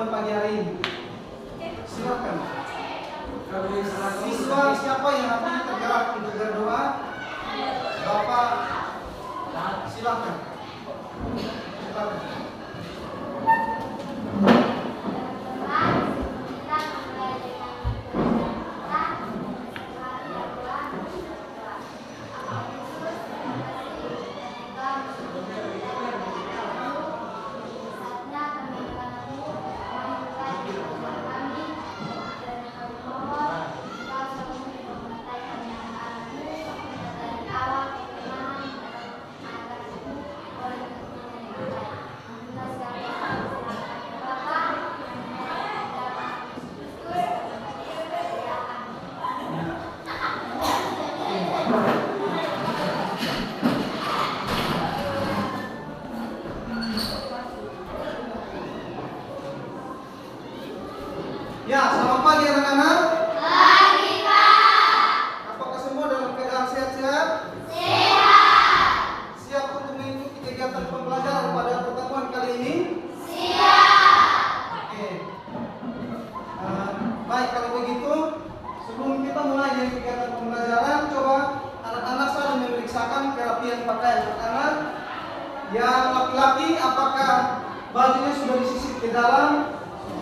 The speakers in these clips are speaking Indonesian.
pertemuan pagi hari ini? Silakan. Siswa siapa yang hatinya tergerak untuk berdoa? Bapak, silakan. Silakan. Ya, selamat pagi anak-anak. Pagi, Pak. Apakah semua dalam keadaan sehat-sehat? Sehat. Siap untuk mengikuti kegiatan pembelajaran pada pertemuan kali ini? Siap. Oke. Baik, kalau begitu, sebelum kita mulai dengan kegiatan pembelajaran, coba anak-anak saling memeriksakan kerapian pakaian anak-anak. Yang laki-laki, apakah bajunya sudah disisip ke dalam?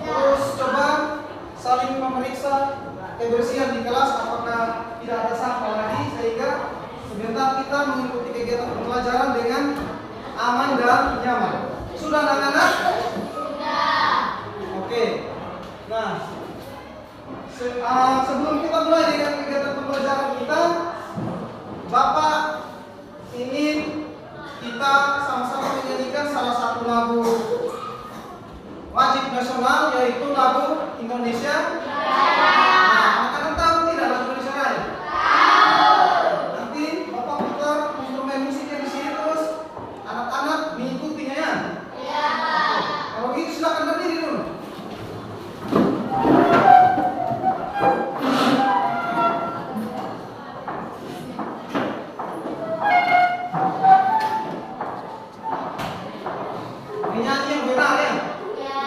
Terus coba saling memeriksa kebersihan di kelas, apakah tidak ada sampah lagi, sehingga sebentar kita mengikuti kegiatan pembelajaran dengan aman dan nyaman. Sudah anak-anak? Sudah. Oke. Nah, sebelum kita mulai dengan kegiatan pembelajaran kita, Bapak ingin kita sama-sama menyanyikan salah satu lagu wajib nasional, yaitu lagu Indonesia Raya. Nah, anak-anak tahu tidak lagu Indonesia Raya? Tahu. Nanti Bapak putar instrumen musiknya di sini, terus anak-anak mengikutinya ya. Iya, Pak. Kalau gitu silakan berdiri dulu. Menyanyi yang benar ya. Iya.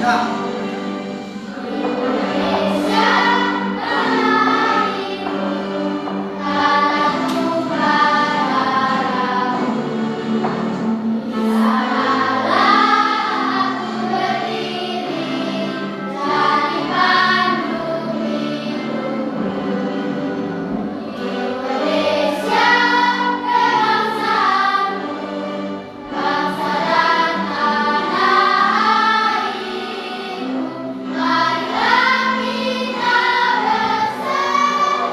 Ya. Indonesia tanahku, tanahku padaku. Di sanalah aku berdiri, jadi pandu hidupku. Indonesia kebangsaanku, bangsa dan tanah airku. Marilah kita bersatu,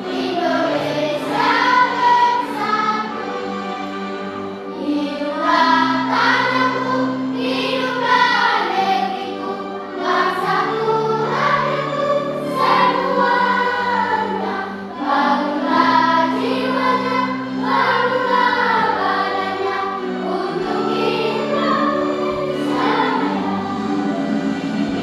Indonesia bersatu. Hiduplah tanahku, hiduplah negeriku, bangsaku, rakyatku semuanya. Bangunlah jiwanya, bangunlah badannya, untuk Indonesia.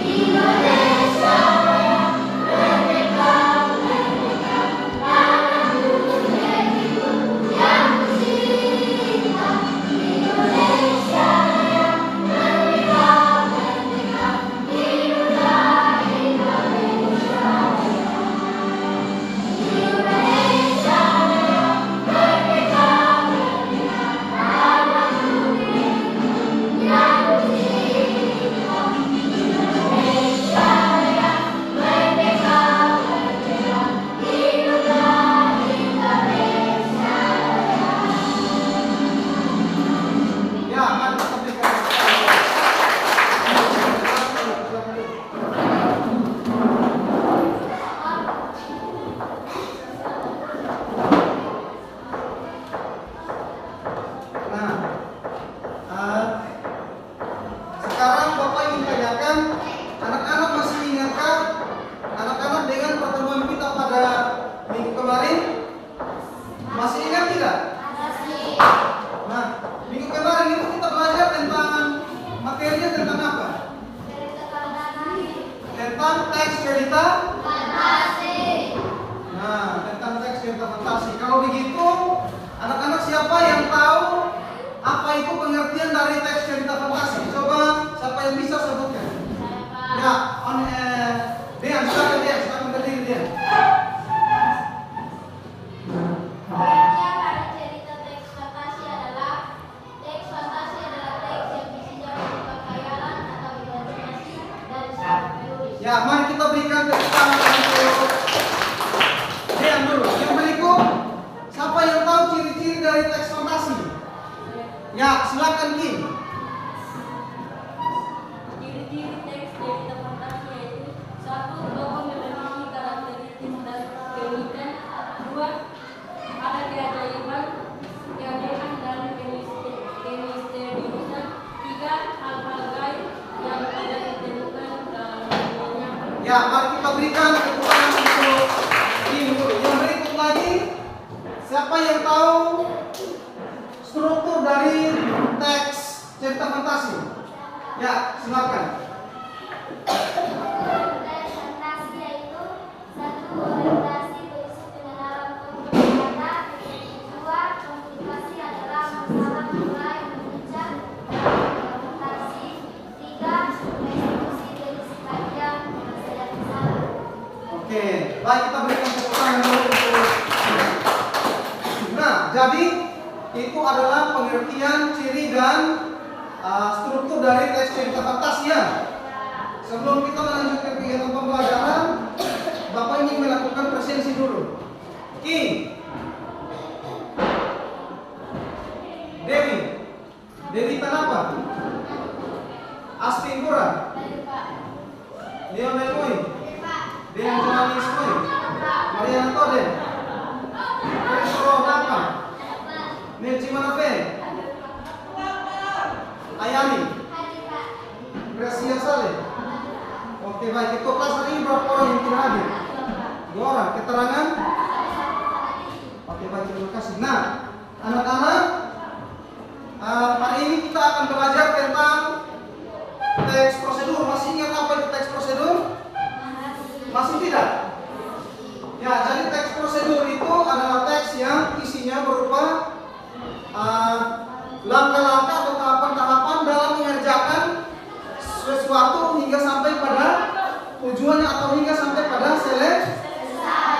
Indonesia Raya, merdeka, merdeka, tanahku, negeriku yang kucinta. Indonesia Raya, merdeka, merdeka, hiduplah Indonesia Raya. Indonesia Raya, merdeka, merdeka, tanahku, negeriku yang kucinta. Indonesia Raya, merdeka, merdeka, hiduplah Indonesia Raya. Ya, mari kita berikan Nah, sekarang Bapak ingin tanyakan, anak-anak masih ingatkah anak-anak dengan pertemuan kita pada minggu kemarin? Masih ingat tidak? Masih. Nah, minggu kemarin itu kita belajar tentang materinya tentang apa? Cerita tentang Tentang teks cerita Nah, tentang teks cerita fantasi. Kalau begitu, anak-anak siapa yang tahu apa itu pengertian dari teks cerita fantasi? Coba siapa yang bisa sebutkan? Ya, Dian, silakan berdiri Dian. Pengertian pada cerita teks fantasi adalah teks yang isinya berupa khayalan atau imajinasi dari seorang penulis. Ya, mari kita berikan tepuk tangan untuk Dian dulu. Yang berikut, siapa yang tahu ciri-ciri dari teks fantasi? Ya, silakan Kim. Ciri-ciri teks cerita fantasi yaitu: 1. Tokoh memiliki karakteristik dan keunikan. 2. Ada keajaiban dan kemisteriusan. 3. Hal-hal gaib yang tidak ditemukan dalam dunia. Ya, mari kita berikan tepuk tangan untuk Kim dulu. Yang berikut lagi, siapa yang tahu struktur dari teks cerita fantasi? Ya, silakan. Teks fantasi yaitu 1. Orientasi berisi pengenalan tokoh kata. 2. Komplikasi adalah masalah mulai memuncak dalam fantasi. 3. Eksekusi dari sebagian masalah besar. Oke, baik, kita berikan tepuk tangan dulu untuk. Nah, jadi itu adalah pengertian, ciri dan struktur dari teks cerita fantasi ya. Sebelum kita melanjutkan kegiatan pembelajaran, Bapak ingin melakukan presensi dulu. Ki, Dewi Tanapa, Astinggura, Lionel Moy, Dean Johanis Moy, Mariana Toden, Petro Napa, Nelci Manafe, Ayani, Gracia Saleh. Oke, baik, itu kelas hari ini berapa orang yang tidak hadir? 2 orang. Keterangan? Oke, baik, terima kasih. Nah, anak-anak, hari ini kita akan belajar tentang teks prosedur. Masih ingat apa itu teks prosedur? Masih tidak? Ya, jadi teks prosedur itu adalah teks yang isinya berupa langkah-langkah atau tahapan-tahapan dalam mengerjakan sesuatu hingga sampai pada tujuannya atau hingga sampai pada selesai.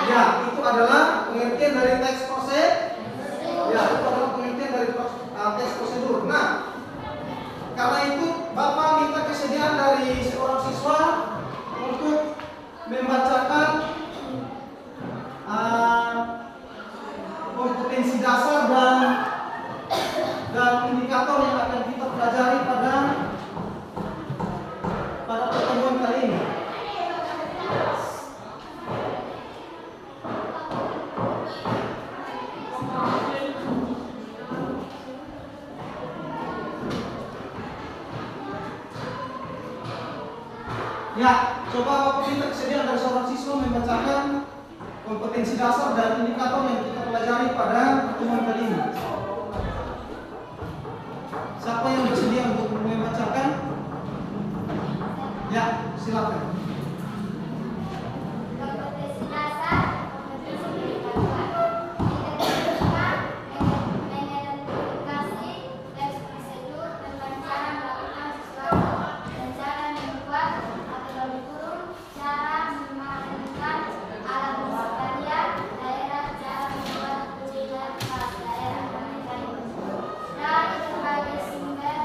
Ya, itu adalah pengertian dari teks prosedur. Ya, itu adalah pengertian dari teks prosedur. Nah, karena itu Bapak minta kesediaan dari seorang siswa untuk membacakan kompetensi dasar dan indikator yang akan kita pelajari pada pertemuan kali ini. Ya, coba Bapak minta kesediaan dari seorang siswa membacakan kompetensi dasar dan indikator yang kita pelajari pada pertemuan kali ini. Siapa yang bersedia untuk membacakan? Ya, silakan. Kompetensi dasar, kompetensi indikator. Indikator mengidentifikasi teks prosedur tentang cara melakukan sesuatu dan cara membuat atau lebih kurung cara memainkan alat musik kalian, daerah cara membuat kuliner khas daerah dan mekanisme dari berbagai sumber.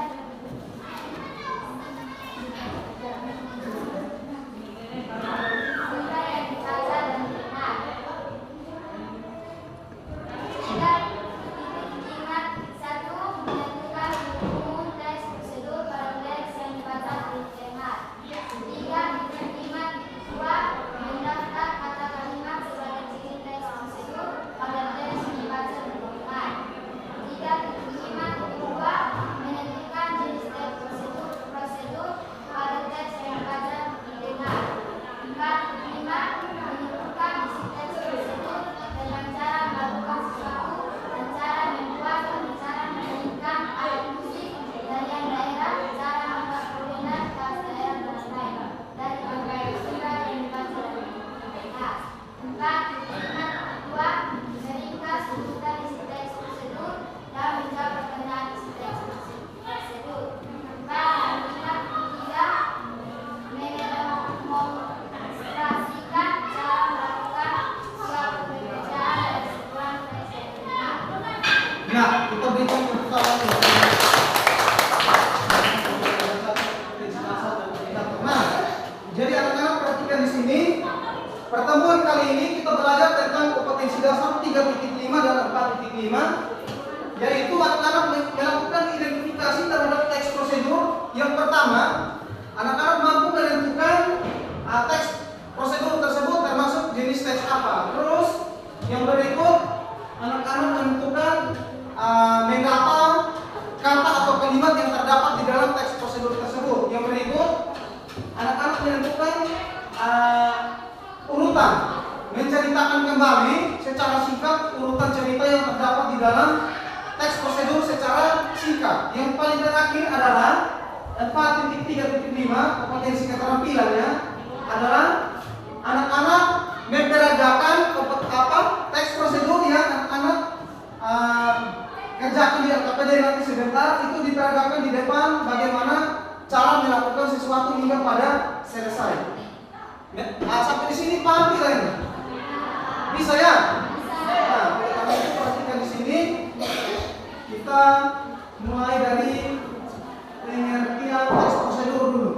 Empat, kali ini kita belajar tentang kompetensi dasar 3.5 dan 4.5, yaitu anak-anak melakukan identifikasi terhadap teks prosedur. Yang pertama, anak-anak mampu menentukan teks prosedur tersebut termasuk jenis teks apa. Terus yang berikut, anak-anak menentukan mendata kata atau kalimat yang terdapat di dalam teks prosedur tersebut. Yang berikut, anak-anak menentukan urutan, menceritakan kembali secara singkat urutan cerita yang terdapat di dalam teks prosedur secara singkat. Yang paling terakhir adalah 4.3.5, kompetensi keterampilannya adalah anak-anak memperagakan teks prosedur yang anak-anak kerjakan di LKPD nanti sebentar, itu diperagakan di depan bagaimana cara melakukan sesuatu hingga pada selesai. Sampai di sini paham tidak ini? Bisa ya? Nah, karena itu perhatikan di sini, kita mulai dari pengertian teks prosedur dulu.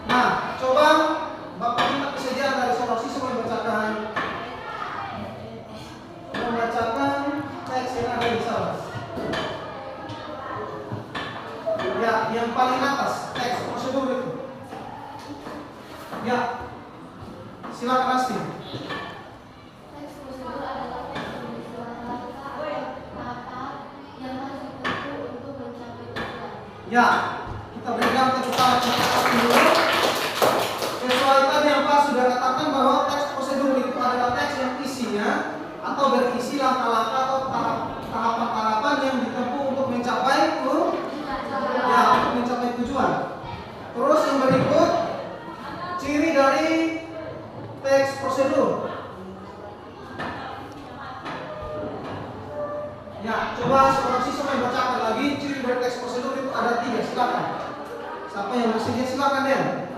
Nah, coba Bapak minta kesediaan dari seorang siswa membacakan teks yang ada di sana. Ya, yang paling atas teks prosedur itu. Ya, silakan Asti. Teks prosedur adalah teks yang tahap yang harus ditempuh untuk mencapai tujuan. Ya, kita berikan tepuk tangan untuk Asti dulu. Sesuai tadi yang Pak sudah katakan bahwa teks prosedur itu adalah teks yang isinya atau berisi langkah-langkah atau tahapan-tahapan yang ditempuh untuk mencapai tujuan. Terus yang berikut, ciri dari teks prosedur. Ya, coba seorang siswa yang bacakan lagi ciri dari teks prosedur itu ada 3. Silakan. Siapa yang bersedia silakan deh.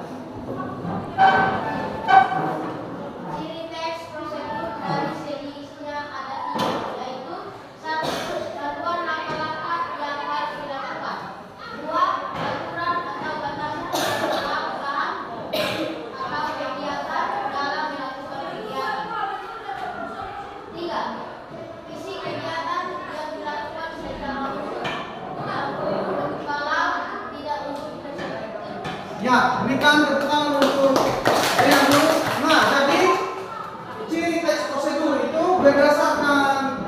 Ciri teks prosedur dari segi isinya ada 3, yaitu 1. Satuan langkah-langkah yang harus dilakukan. 2. Aturan atau batasan pelaksanaan atau kegiatan dalam melakukan kegiatan. 3. Isi kegiatan yang dilakukan secara khusus kalau tidak untuk presentasi. Ya, berikan tepuk tangan untuk yang dulu. Nah, jadi ciri teks prosedur itu berdasarkan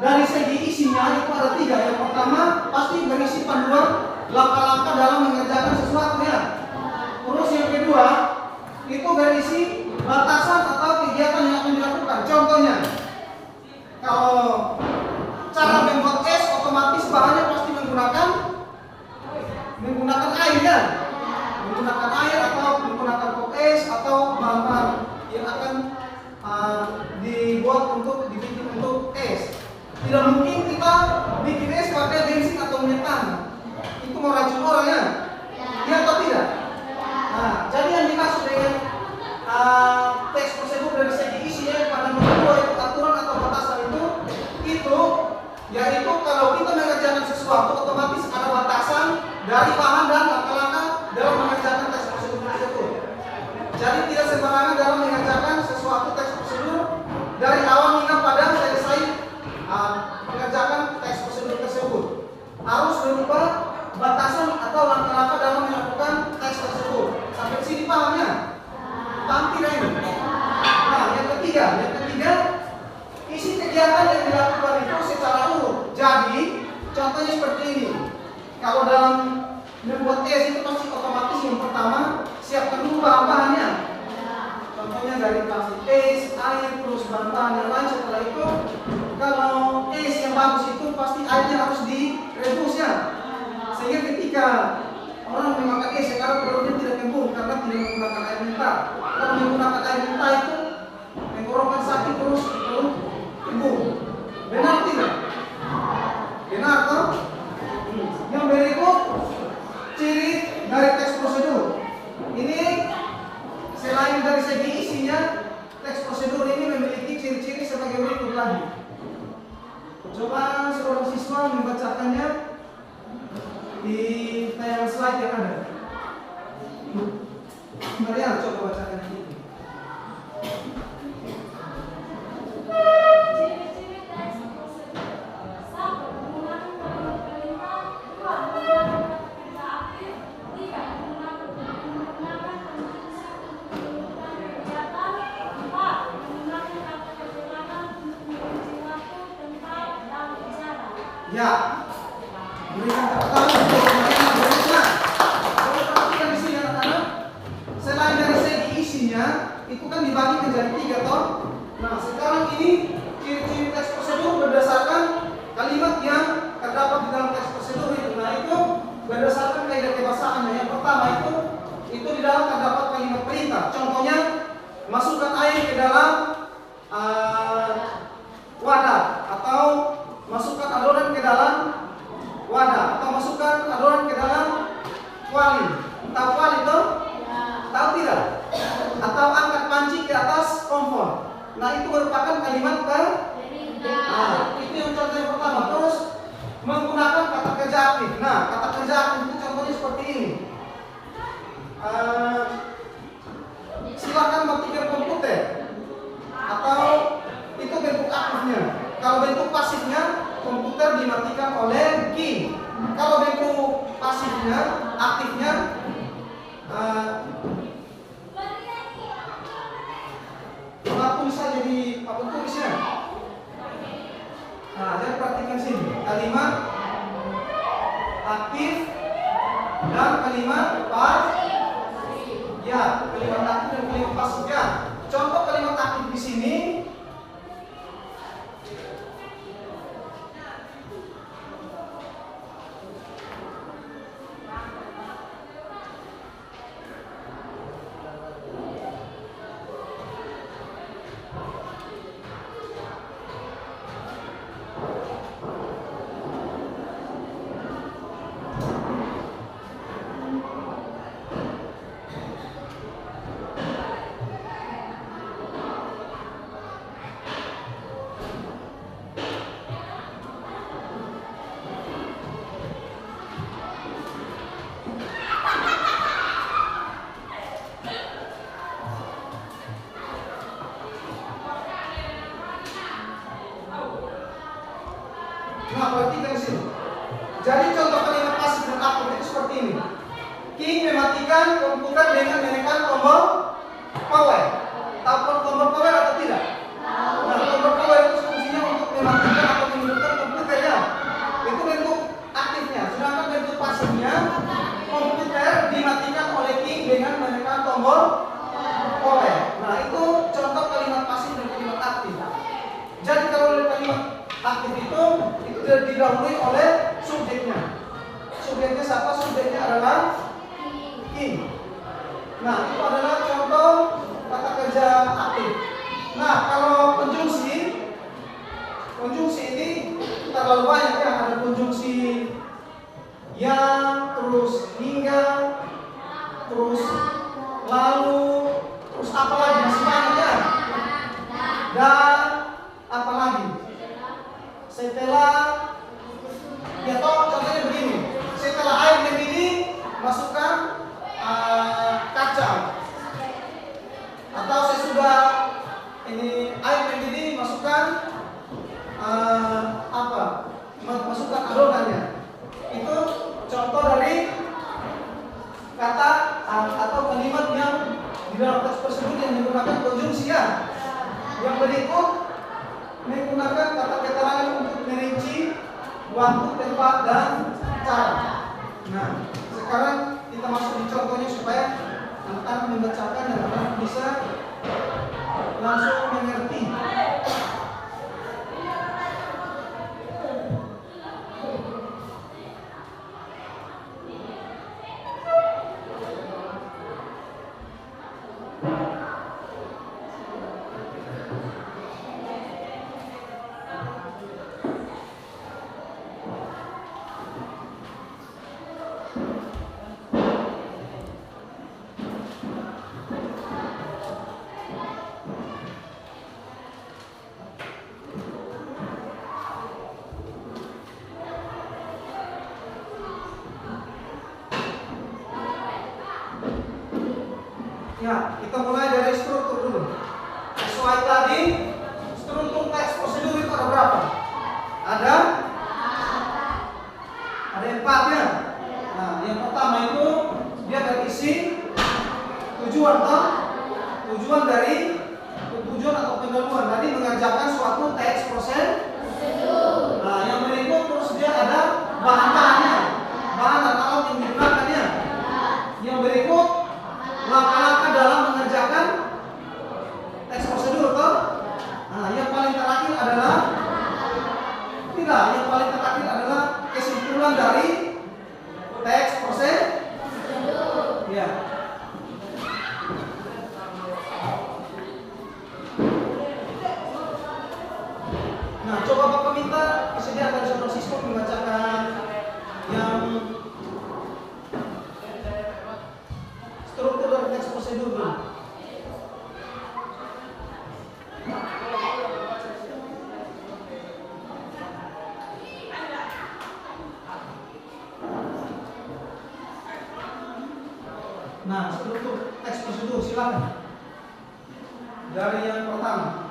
dari segi isinya itu ada 3. Yang pertama pasti berisi panduan langkah-langkah dalam mengerjakan sesuatu ya. Terus yang kedua itu berisi batasan atau kegiatan yang akan dilakukan. Contohnya, kalau cara membuat es otomatis bahannya pasti menggunakan air ya. Menggunakan air atau menggunakan pop es atau bahan-bahan yang akan dibuat dibikin untuk es. Tidak mungkin kita bikin es pakai bensin atau minyak tanah. Itu mau racun orang ya? Iya atau tidak? Nah, jadi yang dimaksud dengan teks prosedur dari segi isinya pada nomor 2 itu aturan atau batasan itu yaitu kalau kita mengerjakan sesuatu otomatis ada batasan dari bahan dan langkah-langkah dalam mengerjakan teks prosedur tersebut. Jadi tidak sembarangan dalam mengerjakan sesuatu teks prosedur dari awal hingga pada selesai mengerjakan teks prosedur tersebut. Harus berubah batasan atau langkah-langkah dalam melakukan teks tersebut. Sampai sini paham ya? Paham tidak ini? Nah, yang ketiga, isi kegiatan yang dilakukan itu secara urut. Jadi, contohnya seperti ini. Kalau dalam membuat es itu pasti otomatis yang pertama siapkan dulu bahan-bahannya. Contohnya dari plastik es, air, terus bahan-bahan yang lain. Setelah itu, kalau es yang bagus itu pasti airnya harus direbus ya. Sehingga ketika orang memakan es sekarang perutnya tidak kembung karena tidak menggunakan air mentah. Kalau menggunakan air mentah itu tenggorokan sakit terus perut kembung. Benar tidak? Benar toh? Yang berikut ciri dari teks prosedur. Ini selain dari segi isinya, teks prosedur ini memiliki ciri-ciri sebagai berikut lagi. Coba seorang siswa membacakannya di tayangan slide yang ada. Mari coba bacakan itu. Ciri-ciri teks prosedur. 1. Menggunakan kalimat perintah. 2. Menggunakan kata kerja aktif. 3. Menggunakan konjungsi untuk menyebutkan kegiatan. 4. Menggunakan kata keterangan untuk mengunci waktu, tempat, dan bicara. Ya, berikan tepuk tangan untuk mereka berikutnya. Coba perhatikan di sini anak-anak. Selain dari segi isinya, itu kan dibagi menjadi 3 toh. Nah, sekarang ini ciri-ciri teks prosedur berdasarkan kalimat yang terdapat di dalam teks prosedur itu. Nah, itu berdasarkan kaidah kebahasaannya. Yang pertama itu di dalam terdapat kalimat perintah. Contohnya, masukkan air ke dalam wadah, atau masukkan adonan ke dalam wadah, atau masukkan adonan ke dalam kuali. Tahu kuali itu? Tahu tidak? Atau angkat panci ke atas kompor. Nah, itu merupakan kalimat Nah, itu yang contoh yang pertama. Terus menggunakan kata kerja aktif. Nah, kata kerja aktif itu contohnya seperti ini. Silakan matikan komputer. Atau itu bentuk aktifnya. Kalau bentuk pasifnya, komputer dimatikan oleh King. Kalau bentuk pasifnya, aktifnya, apa bisa jadi apa tulisnya? Nah, jadi perhatikan sini. Kalimat aktif dan kalimat pasif. Ya, kalimat aktif dan kalimat pasif ya. Contoh kalimat aktif di sini. Nah, perhatikan sini. Jadi contoh kalimat pasif dan aktif itu seperti ini. King mematikan komputer dengan menekan tombol power. Tahu tombol power atau tidak? Nah, tombol power itu fungsinya untuk mematikan atau menghidupkan komputernya. Itu bentuk aktifnya. Sedangkan bentuk pasifnya, komputer dimatikan oleh King dengan menekan tombol power. Nah, itu contoh kalimat pasif dan kalimat aktif. Jadi kalau kalimat aktif itu didahului oleh subjeknya. Subjeknya siapa? Subjeknya adalah King. Nah, itu adalah contoh kata kerja aktif. Nah, kalau konjungsi ini terlalu banyak ya. Ada konjungsi yang, terus hingga, terus lalu, terus apa lagi? Masih banyak ya. Dan apa lagi? Setelah, ya toh contohnya begini. Setelah air mendidih, masukkan kacang. Atau sesudah ini air mendidih, masukkan masukkan adonannya. Itu contoh dari kata atau kalimat yang di dalam teks tersebut yang menggunakan konjungsi ya. Yang berikut menggunakan kata keterangan untuk merinci waktu, tempat, dan cara. Nah, sekarang kita masuk di contohnya supaya anak-anak membacakan dan anak bisa langsung mengerti. Ya, kita mulai dari struktur dulu. Sesuai tadi, struktur teks prosedur itu ada berapa? Ada 4 ya. Nah, yang pertama itu dia berisi tujuan atau pendahuluan tadi mengerjakan suatu teks prosedur. Nah, yang berikut terus dia ada bahan-bahannya, bahan atau alat yang digunakannya. Yang berikut langkah-langkah dalam mengerjakan teks prosedur toh. Nah, yang paling terakhir adalah kesimpulan dari teks prosedur. Ya. Nah, coba Bapak minta disediakan saudara siswa membacakan yang struktur dari teks prosedur dulu. Nah, struktur teks prosedur silakan. Dari yang pertama.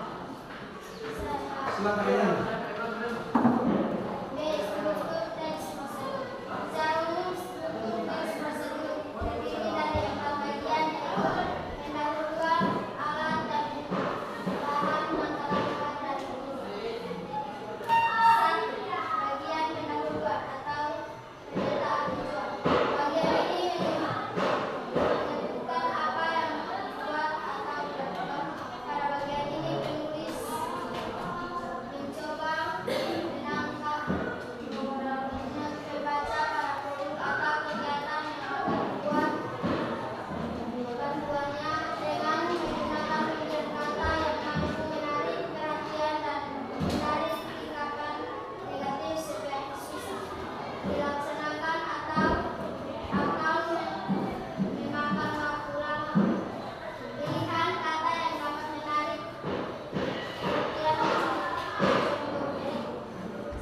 Silakan ya. Struktur teks prosedur. Secara umum struktur teks prosedur terdiri dari 4 bagian, yaitu pendahuluan, alat dan bahan, langkah-langkah dan urutan. 1. Bagian pendahuluan atau pendataan tujuan. Bagian ini menentukan apa yang dibuat atau dilakukan. Pada bagian ini penulis mencoba menangkap membaca para produk atau kegiatan yang akan dibuat. Bantuannya dengan menggunakan pilihan kata yang mampu menarik perhatian dan menarik tingkatan negatif supaya susah dilaksanakan atau akan memakan waktu lama. Pilihan kata yang dapat menarik perhatian.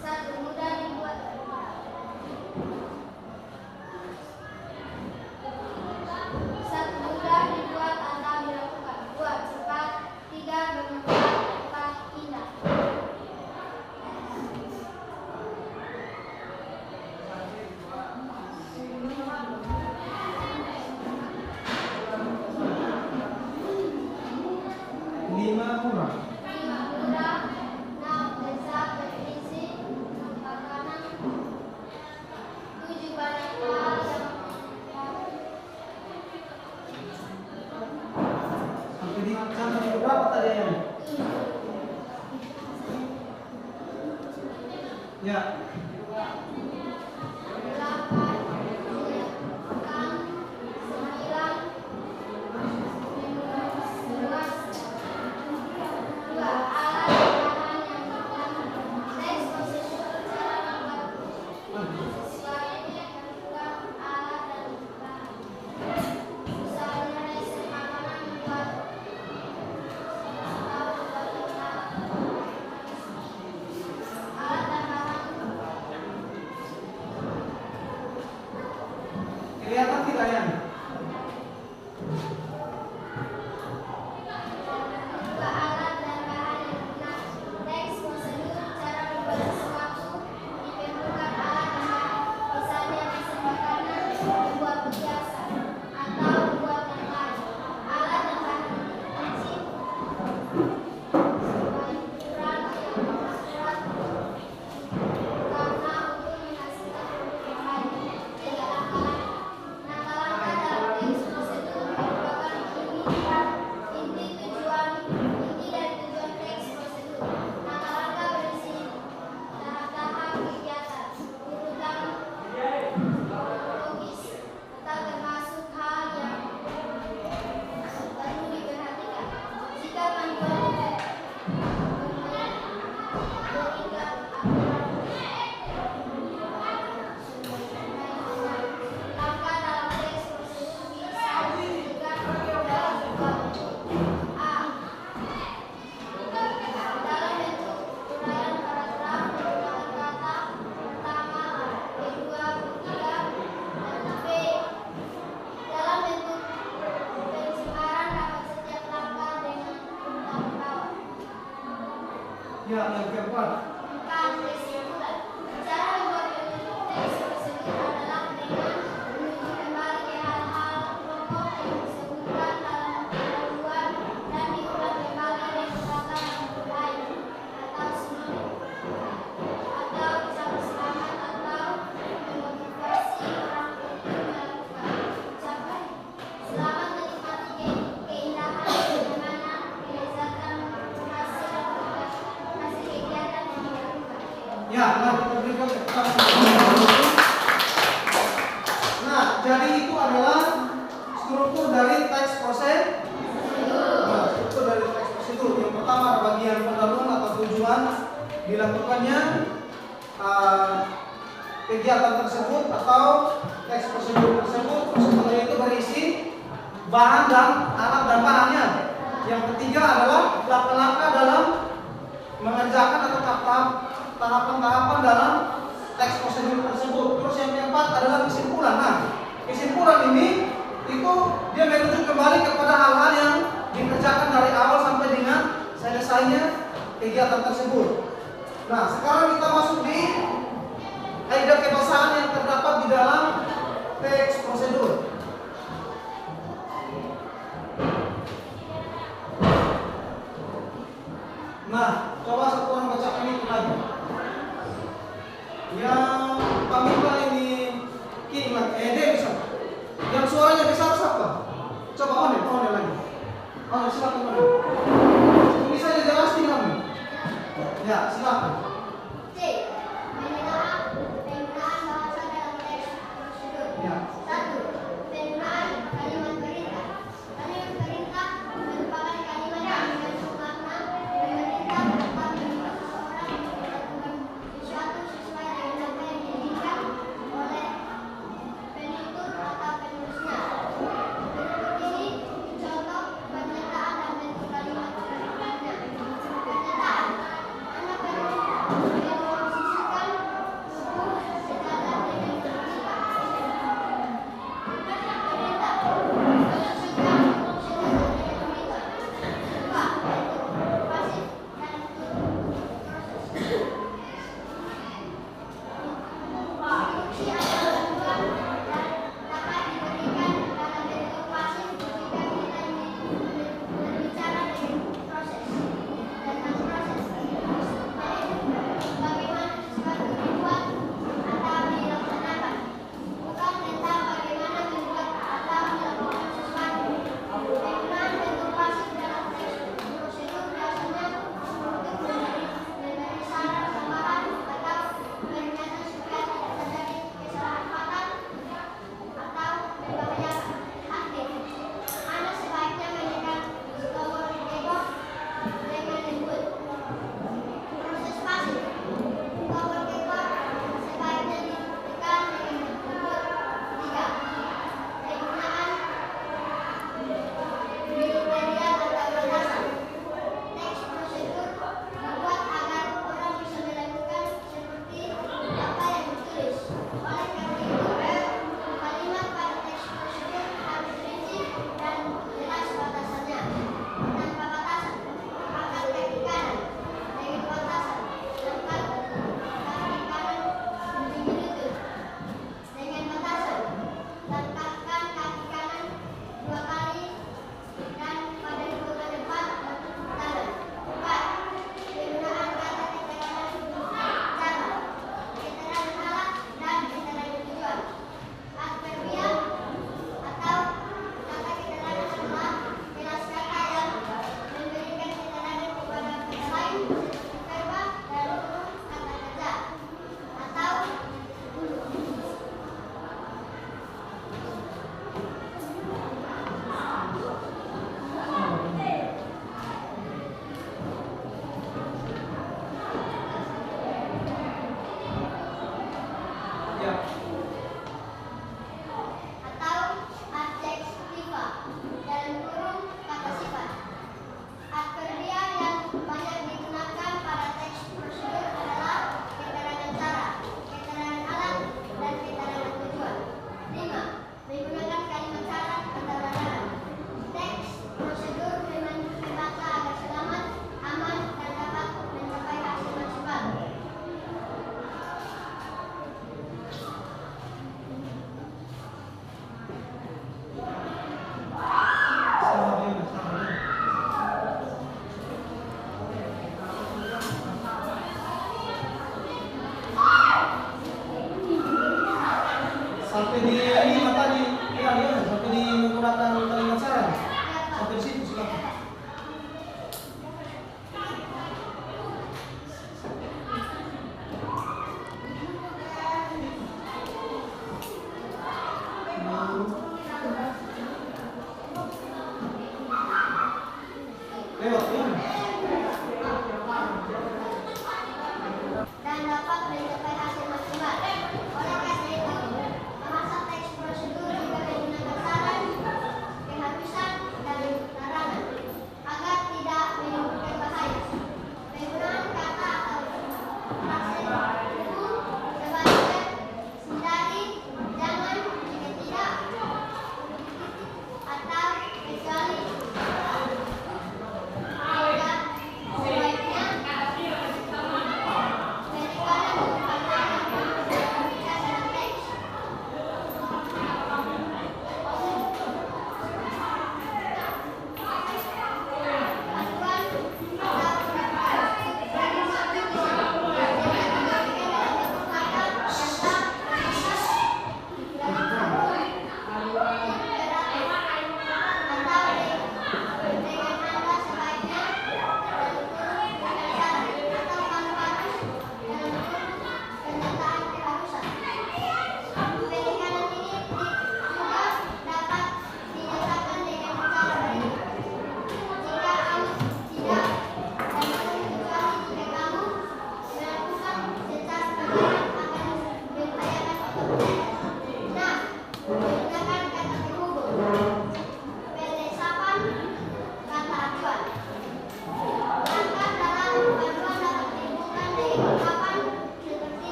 1. Mudah dibuat. 1. Mudah dibuat atau dilakukan. 2. Cepat. 3. Bermanfaat. 4. Indah. Lima kurang. 5. Murah. 6. Lezat. Bergizi. 6. Makanan. 7. Banyak hal yang Sampai di berapa tadi yang? Ya. 3. kita berikan keterangan. Nah, jadi itu adalah struktur dari teks prosedur. Nah, struktur dari teks prosedur. Yang pertama bagian pendahuluan atau tujuan dilakukannya kegiatan tersebut atau teks prosedur tersebut. Setelah itu berisi bahan dan alat dan bahannya. Yang ketiga adalah langkah-langkah dalam mengerjakan atau tahapan-tahapan dalam teks prosedur tersebut. Terus yang keempat adalah kesimpulan. Nah, kesimpulan ini itu dia merujuk kembali kepada hal-hal yang dikerjakan dari awal sampai dengan selesainya kegiatan tersebut. Nah, sekarang kita masuk di kaidah kebasahan yang terdapat di dalam teks prosedur. Nah, coba satu orang bacakan itu lagi. Yang pamila ini kilat, dia bisa. Yang suaranya besar siapa? Coba on lagi. Silakan on. Bisa dijelaskan kamu? Ya, silakan. C. Penggunaan bahasa dalam teks prosedur. Ya. 1. Penggunaan kalimat perintah. Kalimat perintah merupakan kalimat yang mengandung makna. Pemerintah dapat meminta seseorang untuk melakukan sesuatu sesuai dengan apa yang diinginkan oleh penutur atau penulisnya. Berikut ini contoh pernyataan dan bentuk kalimat sederhananya. Pernyataan. Anak berumur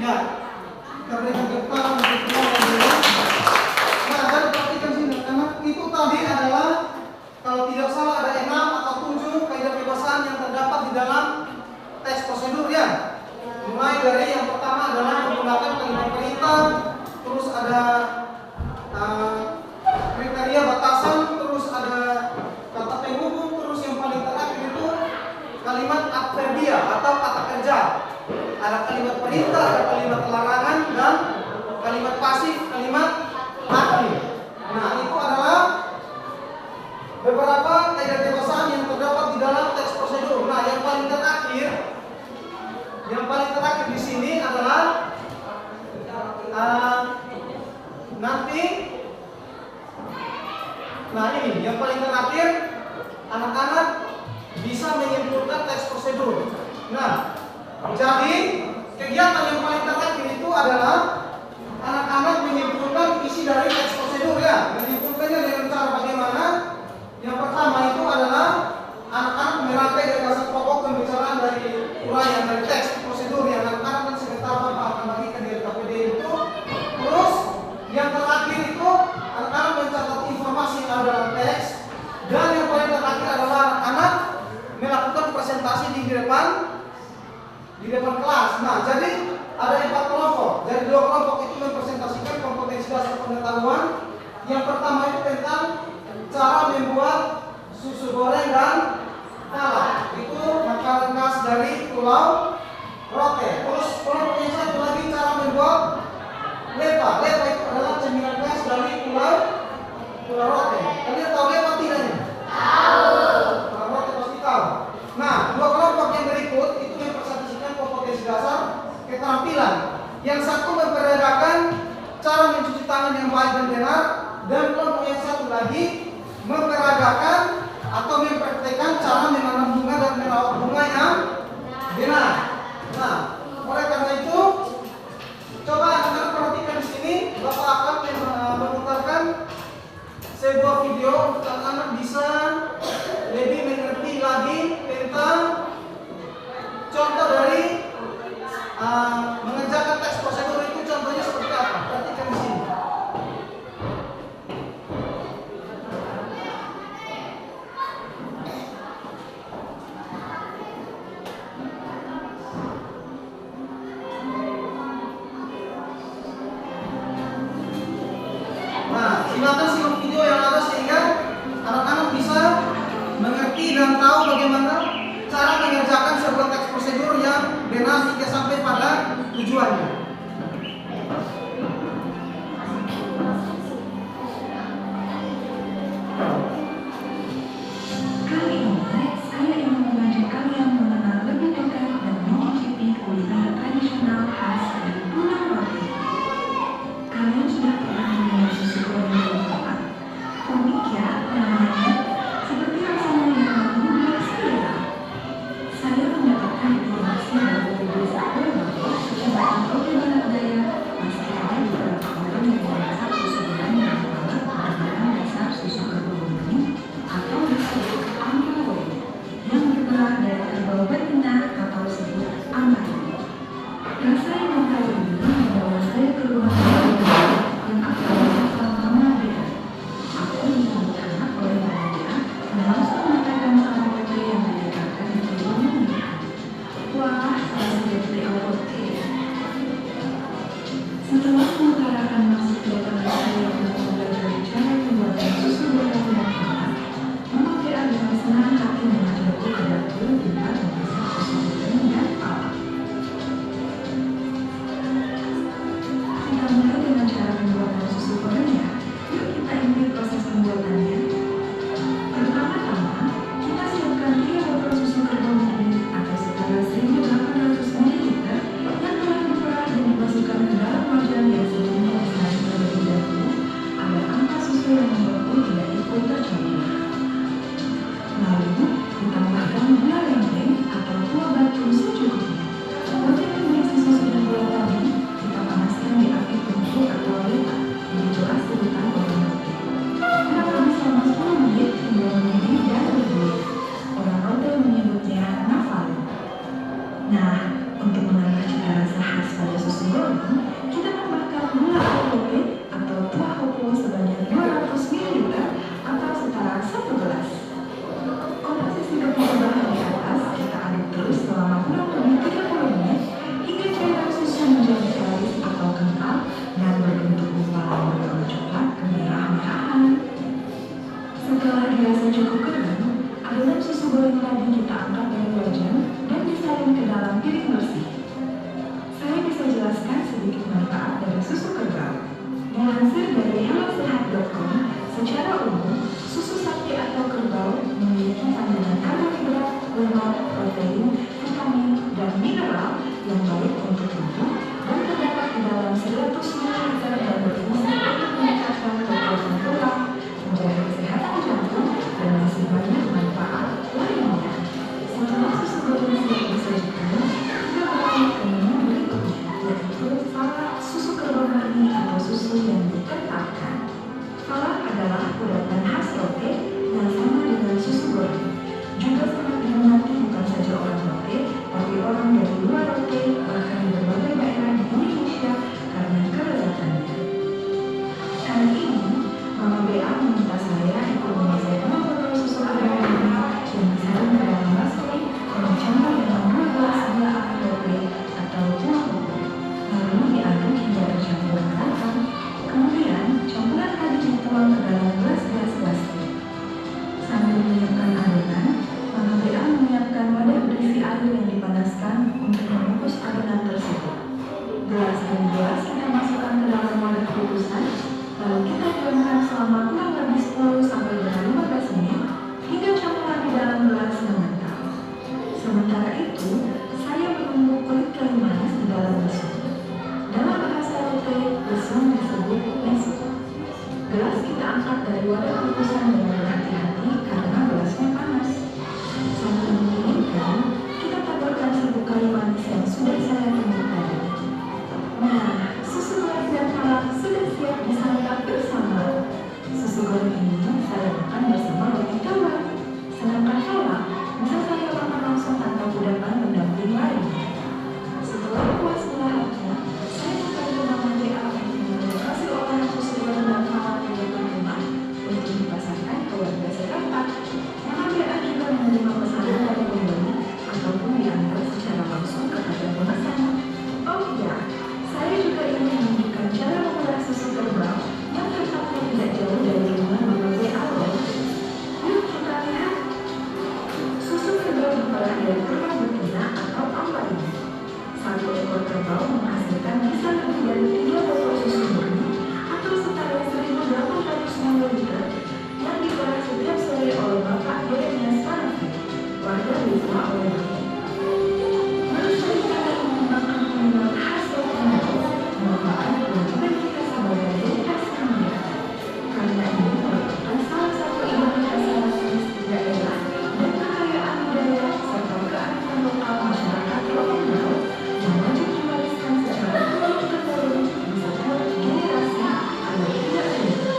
Ya, kita berikan getah untuk keluar dulu. Nah, dan perhatikan sini, karena itu tadi adalah kalau tidak salah ada 6 atau 7 kaidah kebiasaan yang terdapat di dalam teks prosedur ya. Mulai dari yang pertama adalah menggunakan kalimat perintah, terus ada kriteria batasan, terus ada kata penghubung, terus yang paling terakhir itu kalimat adverbia atau kata kerja. Ada kalimat perintah, ada kalimat larangan, dan kalimat pasif, kalimat aktif. Nah, itu adalah beberapa kaidah kebiasaan yang terdapat di dalam teks prosedur. Nah, yang paling terakhir di sini adalah nanti. Nah, ini yang paling terakhir, anak-anak bisa menyimpulkan teks prosedur. Nah, jadi kegiatan yang paling terakhir itu adalah anak-anak menyimpulkan isi dari teks prosedur ya. Menyimpulkannya dengan cara bagaimana? Yang pertama itu adalah anak-anak merangkai gagasan pokok pembicaraan dari uraian dari teks prosedur yang anak-anak dan sebentar Bapak akan bagikan di LKPD itu. Terus yang terakhir itu anak-anak mencatat informasi yang ada dalam teks, dan yang paling terakhir adalah anak-anak melakukan presentasi di depan kelas. Nah, jadi ada 4 kelompok. Dari 2 kelompok itu mempresentasikan kompetensi dasar pengetahuan. Yang pertama itu tentang cara membuat susu goreng dan talam. Itu makanan khas dari Pulau Rote. Terus kelompok yang satu lagi cara membuat lepa. Lepa itu adalah cemilan khas dari Pulau Rote. Kalian tahu lepa tidak? Tahu. Pulau Rote pasti tahu. Nah, 2 kelompok yang berikut itu mempresentasikan kompetensi dasar keterampilan. Yang satu memperagakan cara mencuci tangan yang baik dan benar, dan kelompok yang satu lagi memperagakan atau mempraktekkan cara menanam bunga dan merawat bunga yang benar. Nah, oleh karena itu, coba anak-anak perhatikan di sini. Bapak akan memutarkan sebuah video untuk anak-anak bisa lebih mengerti lagi tentang contoh dari mengerjakan teks prosedur itu. Contohnya seperti apa? Perhatikan di sini. Nah, silakan simak video yang ada sehingga anak-anak bisa mengerti dan tahu bagaimana cara mengerjakan sebuah teks prosedur yang benar hingga sampai pada tujuannya. Kali ini, saya ingin mengajak kalian mengenal lebih dekat dan mencicipi kuliner tradisional khas dari Pulau Rote. Kalian sudah pernah mendengar susu goreng dari tempat? Unik ya namanya, seperti rasanya yang menggugah selera. Saya mendapatkan informasi dari desa Pulau Rote, Kecamatan Rote Barat Daya, masih ada beberapa orang yang memasak susu goreng yang dibuat menggunakan dasar susu kerbau murni atau disebut ampao, yang bergerak dari kerbau betina atau disebut ampao. Rasa yang kali ini membawa saya ke rumah yang akan bersama Nadia. Aku disambut anak oleh Nadia dan langsung mengatakan sama Rote yang didekatkan di seluruh dunia. Wah, saya sudah beli Rote. Setelah mengutarakan maksud kedatangan saya untuk belajar cara pembuatan susu goreng yang enak, Mama Tia dengan senang hati mengajakku ke dapur tempat memasak susu goreng dan talam. Kita mulai dengan cara pembuatan susu goreng ya. Yuk kita ikuti proses pembuatannya. Pertama-tama, kita siapkan 3 botol susu kerbau murni atau setara 1.800 ml yang telah diperah dan dimasukkan ke dalam wajan yang sebelumnya disaring terlebih dahulu agar angka susu yang membeku tidak ikut tercampur. Lalu, ditambahkan gula lempeng atau kuah batu secukupnya. Wajan yang berisi susu dan gula tadi kita panaskan di api tungku atau letak yang ditulis sebutan orang Rote. Kurang lebih selama 10 menit hingga mendidih dan berbuih. Orang Rote menyebutnya nafale. Nah, untuk menambah cita rasa khas pada susu goreng, protein, vitamin, dan mineral yang baik untuk tubuh dan terdapat di dalam 100 ml dan berfungsi untuk meningkatkan kekuatan tulang, menjaga kesehatan jantung, dan masih banyak manfaat lainnya. Setelah susu goreng siap disajikan, kita beralih ke menu berikutnya, yaitu Fala susu kerbau murni atau susu yang diketatkan. Fala adalah kudapan khas Rote yang sama dengan susu goreng. Juga sangat diminati bukan saja orang Rote, tapi orang dari luar Rote, bahkan di berbagai daerah di Indonesia karena kelezatannya. Kali ini, Mama BA meminta saya ikut memasak 2 botol susu kerbau murni yang disaring ke dalam baskom dan dicampur dengan 2 gelas gula aren Rote atau buah bubuk. Lalu diaduk hingga tercampur merata. Kemudian, campuran tadi dituang ke dalam gelas-gelas plastik. Sambil menyiapkan adonan, Mama BA menyiapkan wadah berisi air yang dipanaskan untuk membungkus adonan tersebut. Gelas demi gelas kita masukkan ke dalam wadah kukusan, lalu kita diamkan selama kurang lebih 10 sampai dengan 15 menit hingga campuran di dalam gelas mengental. Sementara itu, saya menunggu kulit kayu manis di dalam besuk. Dalam bahasa Rote, besuk disebut mesuk. Gelas kita angkat dari wadah kukusan dengan berhati-hati karena gelasnya panas. Sambil menginginkan, kita taburkan serbuk kayu manis yang sudah saya tumbuk tadi. Nah, susu goreng dan Fala sudah siap disantap bersama. Susu goreng ini saya makan bersama roti tawar. Sedangkan Fala bisa saya makan langsung tanpa kudapan pendamping lainnya. Setelah puas melahapnya, saya kembali ke Mama BA untuk mengambil hasil olahan susu goreng dan Fala di depan rumah untuk dipasarkan ke warga setempat. Mama BA juga menerima pesanan dari pembeli ataupun diantar secara langsung kepada pemesan. Oh iya, saya juga ingin menunjukkan cara mengolah susu kerbau yang terletaknya tidak jauh dari rumah Mama BA. Yuk kita lihat. Susu kerbau diolah dari kerbau betina atau amparinya. 1 ekor kerbau menghasilkan bisa lebih dari 3 botol susu murni atau setara 1.800 ml yang diolah setiap sore oleh Bapak Yeremias Parafi, warga desa Oleh. Menurut saya cara ini mengembangkan kuliner khas Rote merupakan kewajiban kita sebagai identitas Indonesia. Karena ini merupakan salah satu identitas rasis daerah dan kekayaan budaya serta kearifan lokal masyarakat Rote yang wajib diwariskan secara turun-temurun bisa setiap generasi agar tidak hilang.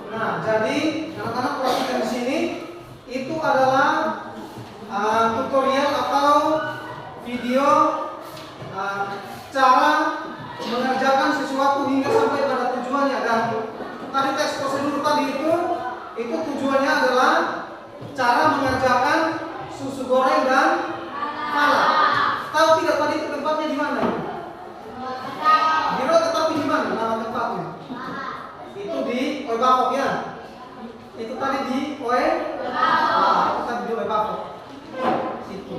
Nah, jadi anak-anak perhatikan di sini itu adalah tutorial atau video cara mengerjakan sesuatu hingga sampai pada tujuannya. Dan tadi teks prosedur tadi itu tujuannya adalah cara mengerjakan susu goreng dan Fala. Tahu tidak tadi tempatnya di mana? Di Rote, tapi di mana nama tempatnya? Itu di Oebakok ya. Itu tadi di itu tadi di Oebakok. Itu.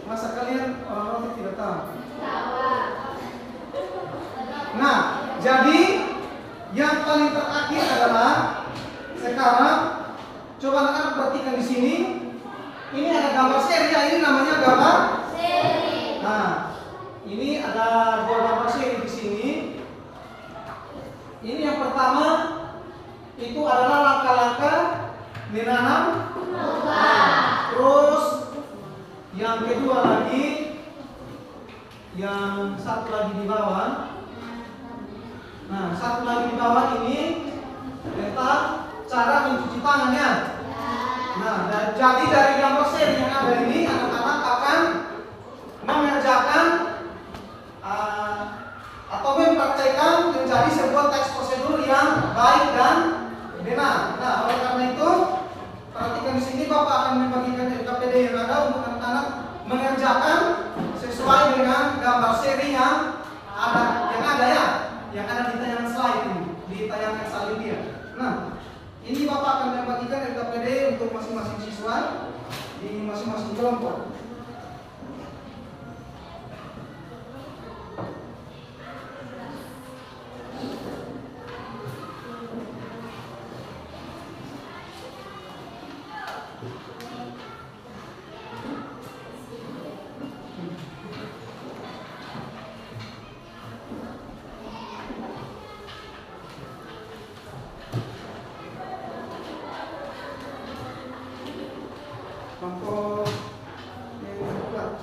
Masa kalian orang-orang tidak tahu? Nah, jadi yang paling terakhir adalah sekarang coba anak-anak perhatikan di sini. Ini ada gambar seri ya, ini namanya gambar seri. Nah, ini ada 2 gambar seri di sini. Ini yang pertama itu adalah langkah-langkah menanam. Nah, terus yang kedua lagi, yang satu lagi di bawah. Nah, satu lagi di bawah ini tentang cara mencuci tangannya. Nah, jadi dari gambar seri yang ada ini, anak-anak akan mengerjakan atau mempraktekkan menjadi sebuah teks prosedur yang baik dan benar. Nah, oleh karena itu, perhatikan di sini Bapak akan membagikan LKPD yang ada untuk anak-anak mengerjakan sesuai dengan gambar seri yang ada ya, yang ada di tayangan slide ini, di tayangan selanjutnya. Nah, ini Bapak akan membagikan LKPD untuk masing-masing siswa di masing-masing kelompok. Kelompok yang kuat.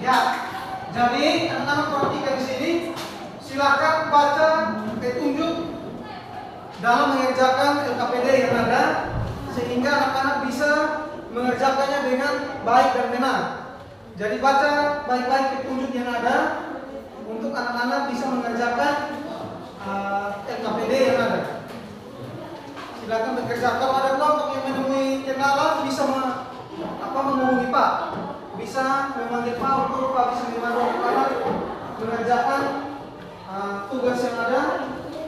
Ya, jadi anak-anak perhatikan di sini silakan baca petunjuk dalam mengerjakan LKPD yang ada sehingga anak-anak bisa mengerjakannya dengan baik dan benar. Jadi baca baik-baik petunjuk yang ada untuk anak-anak bisa mengerjakan LKPD yang ada. Silakan bekerja. Kalau ada kelompok yang menemui kendala bisa menghubungi Pak, bisa memanggil Pak untuk Pak bisa membantu anak mengerjakan tugas yang ada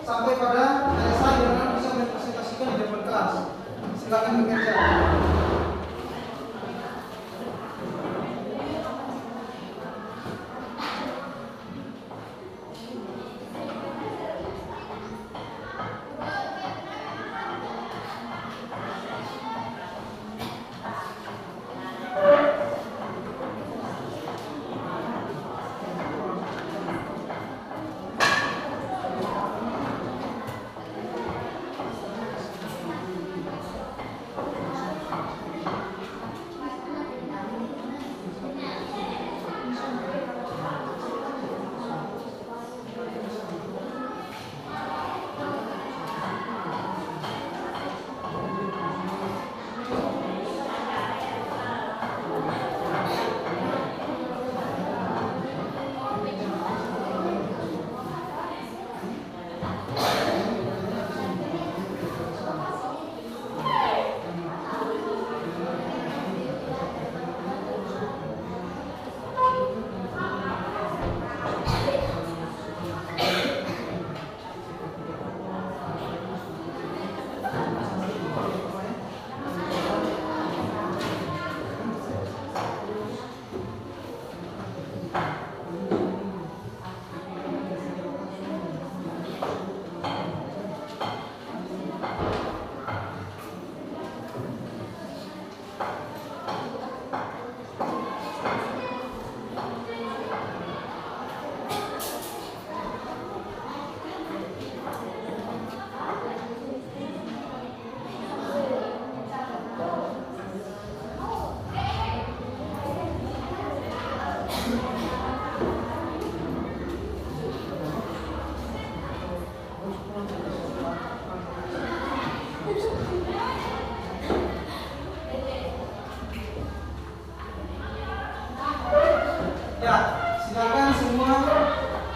sampai pada selesai dan anak bisa mempresentasikan di depan kelas. Silakan bekerja.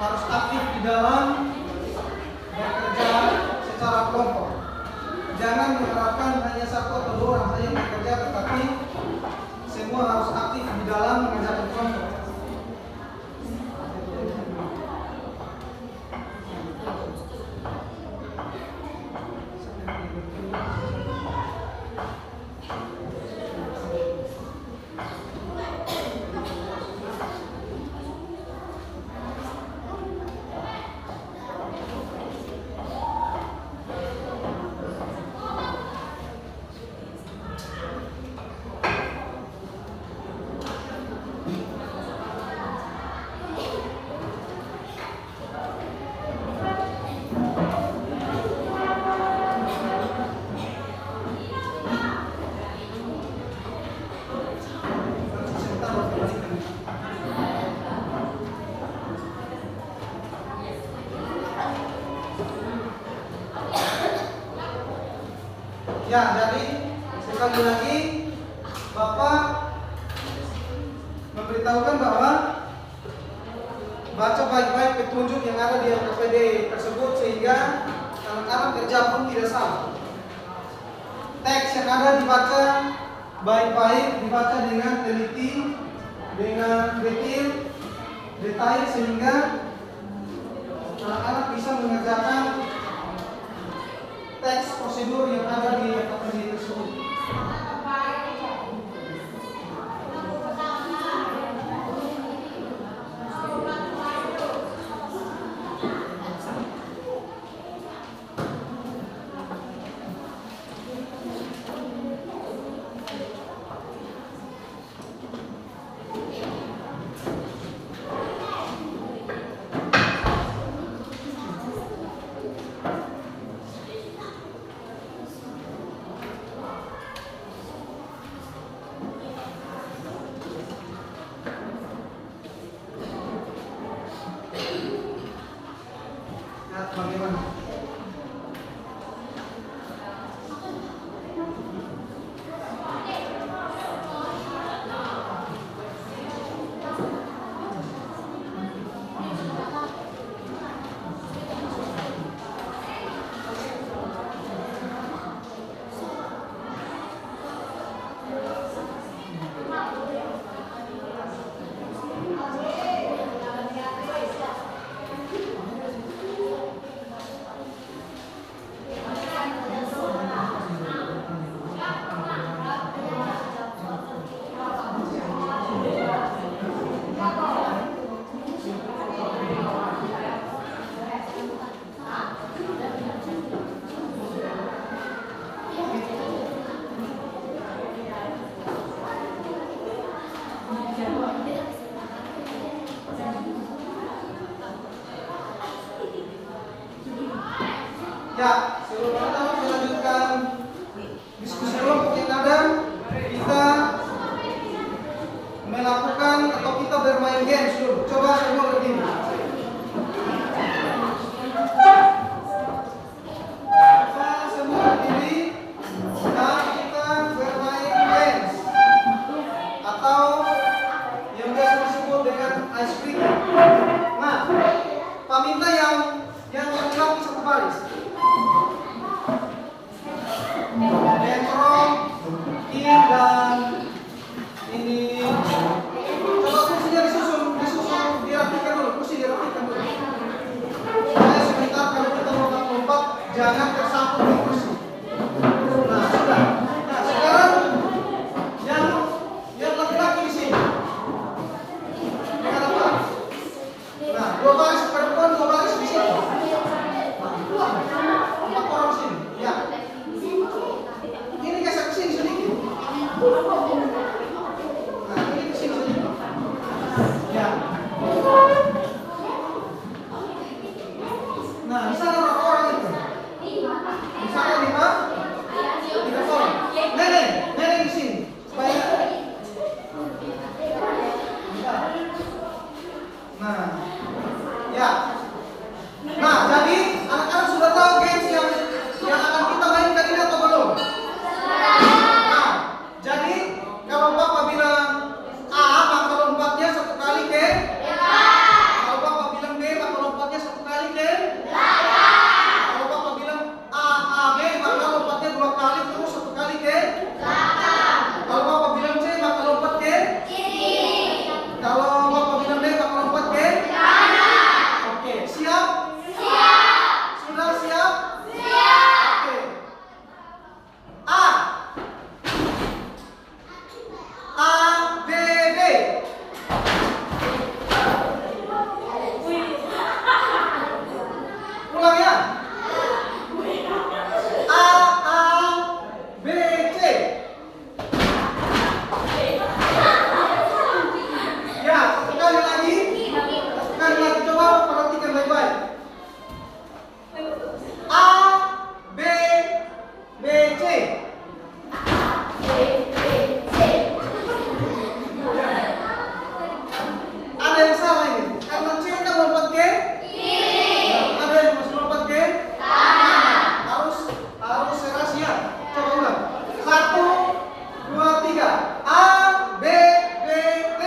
harus aktif di dalam bekerja secara kelompok. Jangan mengharapkan hanya satu atau dua orang saja yang bekerja, tetapi semua harus aktif di dalam mengerjakan kelompok. Ya, jadi sekali lagi Bapak memberitahukan bahwa baca baik-baik petunjuk yang ada di LKPD tersebut sehingga anak-anak kerja pun tidak salah. Teks yang ada dibaca baik-baik, dibaca dengan teliti, dengan detail sehingga anak-anak bisa mengerjakan teks prosedur yang ada di LKPD tersebut. Ya, sebelum kita melanjutkan diskusi kelompok yang ada, kita melakukan atau kita bermain games dulu. Coba semua berdiri. Semua berdiri dan kita bermain games atau yang biasa disebut dengan ice cream. Nah, paminta yang laki-laki satu baris. Metro, Kim dan ini. Coba kursinya disusun, dirapikan dulu, kursi dirapikan dulu. Saya sebentar kalau kita lompat-lompat, jangan tersangkut di kursi. Nah, sudah. Nah, sekarang yang laki-laki di sini. Dengan apa? Nah, 2 baris perempuan, 2 baris di sini. 4 orang sini. Ya. Ini geser ke sini sedikit. Nah, ini ke sini sedikit. Ya. Nah, di sana berapa orang itu? Di sana 5 orang. Nenek di sini. Supaya. Nah, ya. Nah, jadi anak-anak sudah tahu games yang akan kita mainkan ini atau belum? Nah, jadi kalau Bapak bilang A, maka lompatnya 1 kali ke kalau Bapak bilang B, maka lompatnya 1 kali ke kalau Bapak bilang A, B, maka lompatnya 2 kali terus 1 kali ke kalau Bapak bilang C, maka lompat ke kalau Bapak bilang D, maka lompat ke Oke, siap? Sudah siap? Oke. A, B, B. Ulang ya. A, B, C. Ya, satu kali lagi. Coba perhatikan baik-baik. A, B, C. Ada yang salah ini. Karena C kan lompat ke ada yang masih lompat ke harus serasian. Coba ulang. 1, 2, 3. A, B, C.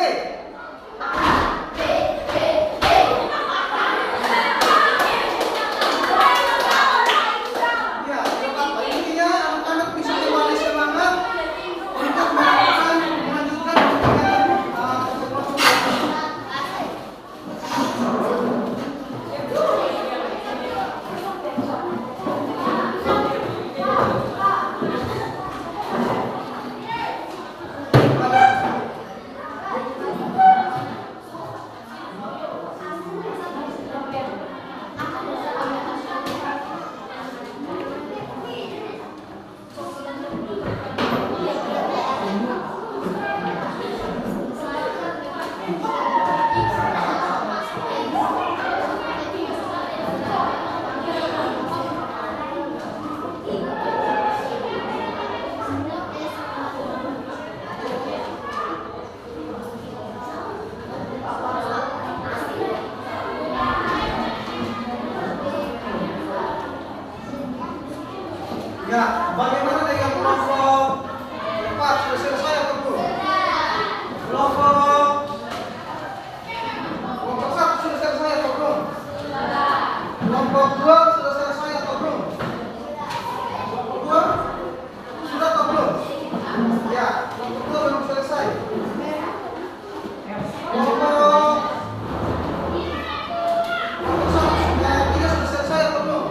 Ya, apa intinya anak-anak bisa kembali semangat untuk melanjutkan Ya, bagaimana dengan kelompok 4? Sudah selesai atau belum? Kelompok 1 sudah selesai atau belum? Kelompok 2 sudah selesai atau belum? Kelompok 2 sudah atau belum? Ya, kelompok 2 belum selesai. Kelompok 3 sudah selesai atau belum?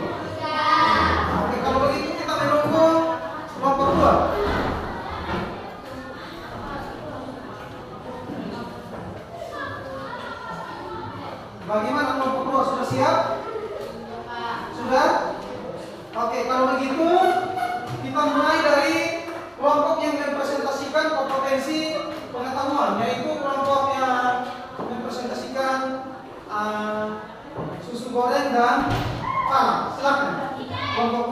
Oke, kalau begitu kita menunggu kelompok 2. Bagaimana kelompok 2? Sudah siap? Sudah? Oke, kalau begitu kita mulai dari kelompok yang mempresentasikan kompetensi pengetahuan, yaitu kelompok yang mempresentasikan susu goreng dan pala. Silakan. Kelompok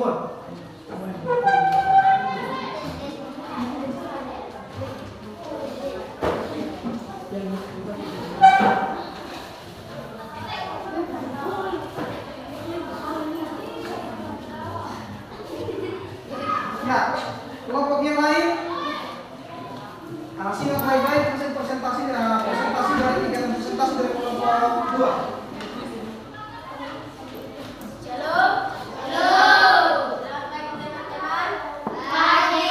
berdua. Shalom. Shalom. Selamat pagi teman-teman. Pagi.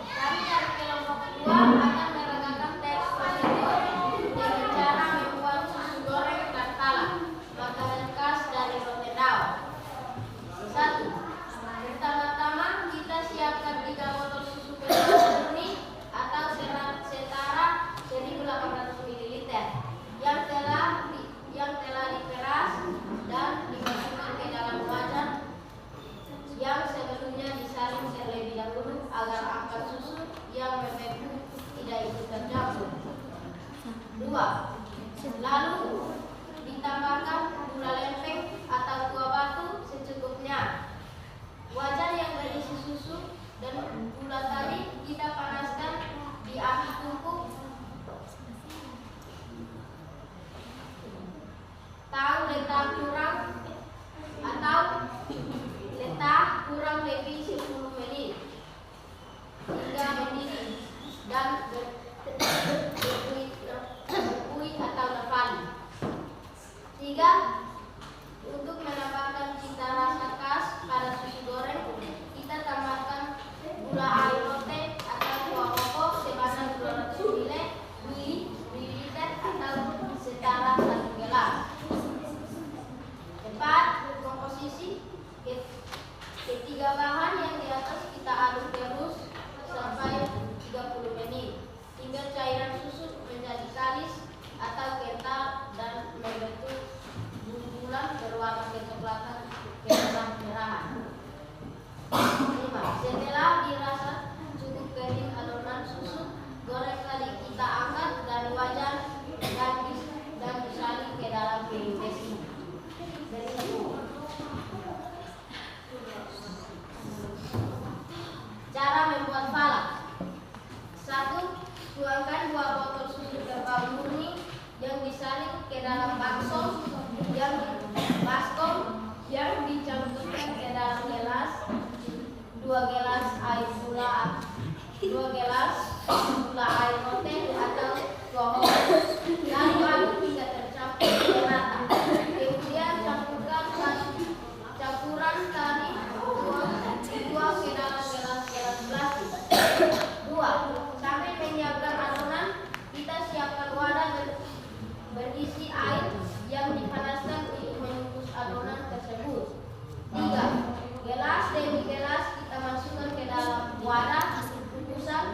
Kami dari kelompok kedua akan meragakan teks prosedur dengan cara membuat susu goreng dan talam, makanan khas dari Rotendao. 1. Pertama-tama kita siapkan 3 botol susu kental murni atau setara 1.800 ml yang telah diperas dan dimasukkan ke dalam wajan yang sebelumnya disaring terlebih dahulu agar angkat susu yang membeku tidak ikut tercampur. 2. Lalu ditambahkan gula lempeng atau kuah batu secukupnya. Wajan yang berisi susu dan gula tadi kita panaskan di api tungku. Letak kurang lebih 10 menit hingga mendidih dan berbuih atau nafali. 3. Untuk menambahkan cita rasa khas pada susu goreng, kita tambahkan gula air rote atau kuah koko sebanyak 200 ml atau setara 1 gelas. 4. Komposisi. Ketiga bahan yang di atas kita aduk terus sampai 30 menit hingga cairan susu menjadi kalis atau kental dan membentuk bulu-bulan berwarna kecoklatan kemerah-merahan. 5. Setelah dirasa cukup kering adonan susu goreng tadi, kita angkat dari wajan dan disalin ke dalam piring besi. Cara membuat falak. 1. Tuangkan 2 botol susu kental murni yang disaring ke dalam baskom yang dicampurkan ke dalam gelas 2 gelas gula air rote atau kuah koko. Lalu aduk hingga tercampur merata. Kemudian campuran tadi tuang ke dalam gelas plastik. 2. Sambil menyiapkan adonan, kita siapkan wadah berisi air yang dipanaskan untuk mengukus adonan tersebut. 3. Gelas demi gelas kita masukkan ke dalam wadah kukusan,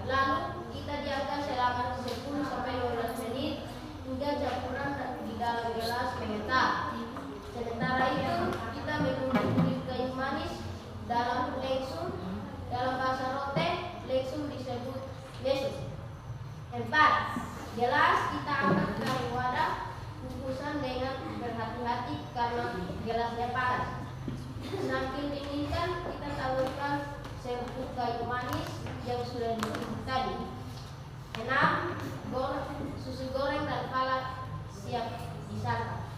lalu kita diamkan selama 10-15 menit hingga campuran di dalam gelas mengental. Sementara itu kita menunggu kulit kayu manis dalam lengsum. Dalam bahasa rote, lengsum disebut lesus. 4. Gelas kita angkat dari wadah kukusan dengan berhati-hati karena gelasnya panas. Sambil dinginkan, kita taburkan serbuk kayu manis yang sudah ditumbuk tadi. 6. Susu goreng dan falak siap disantap.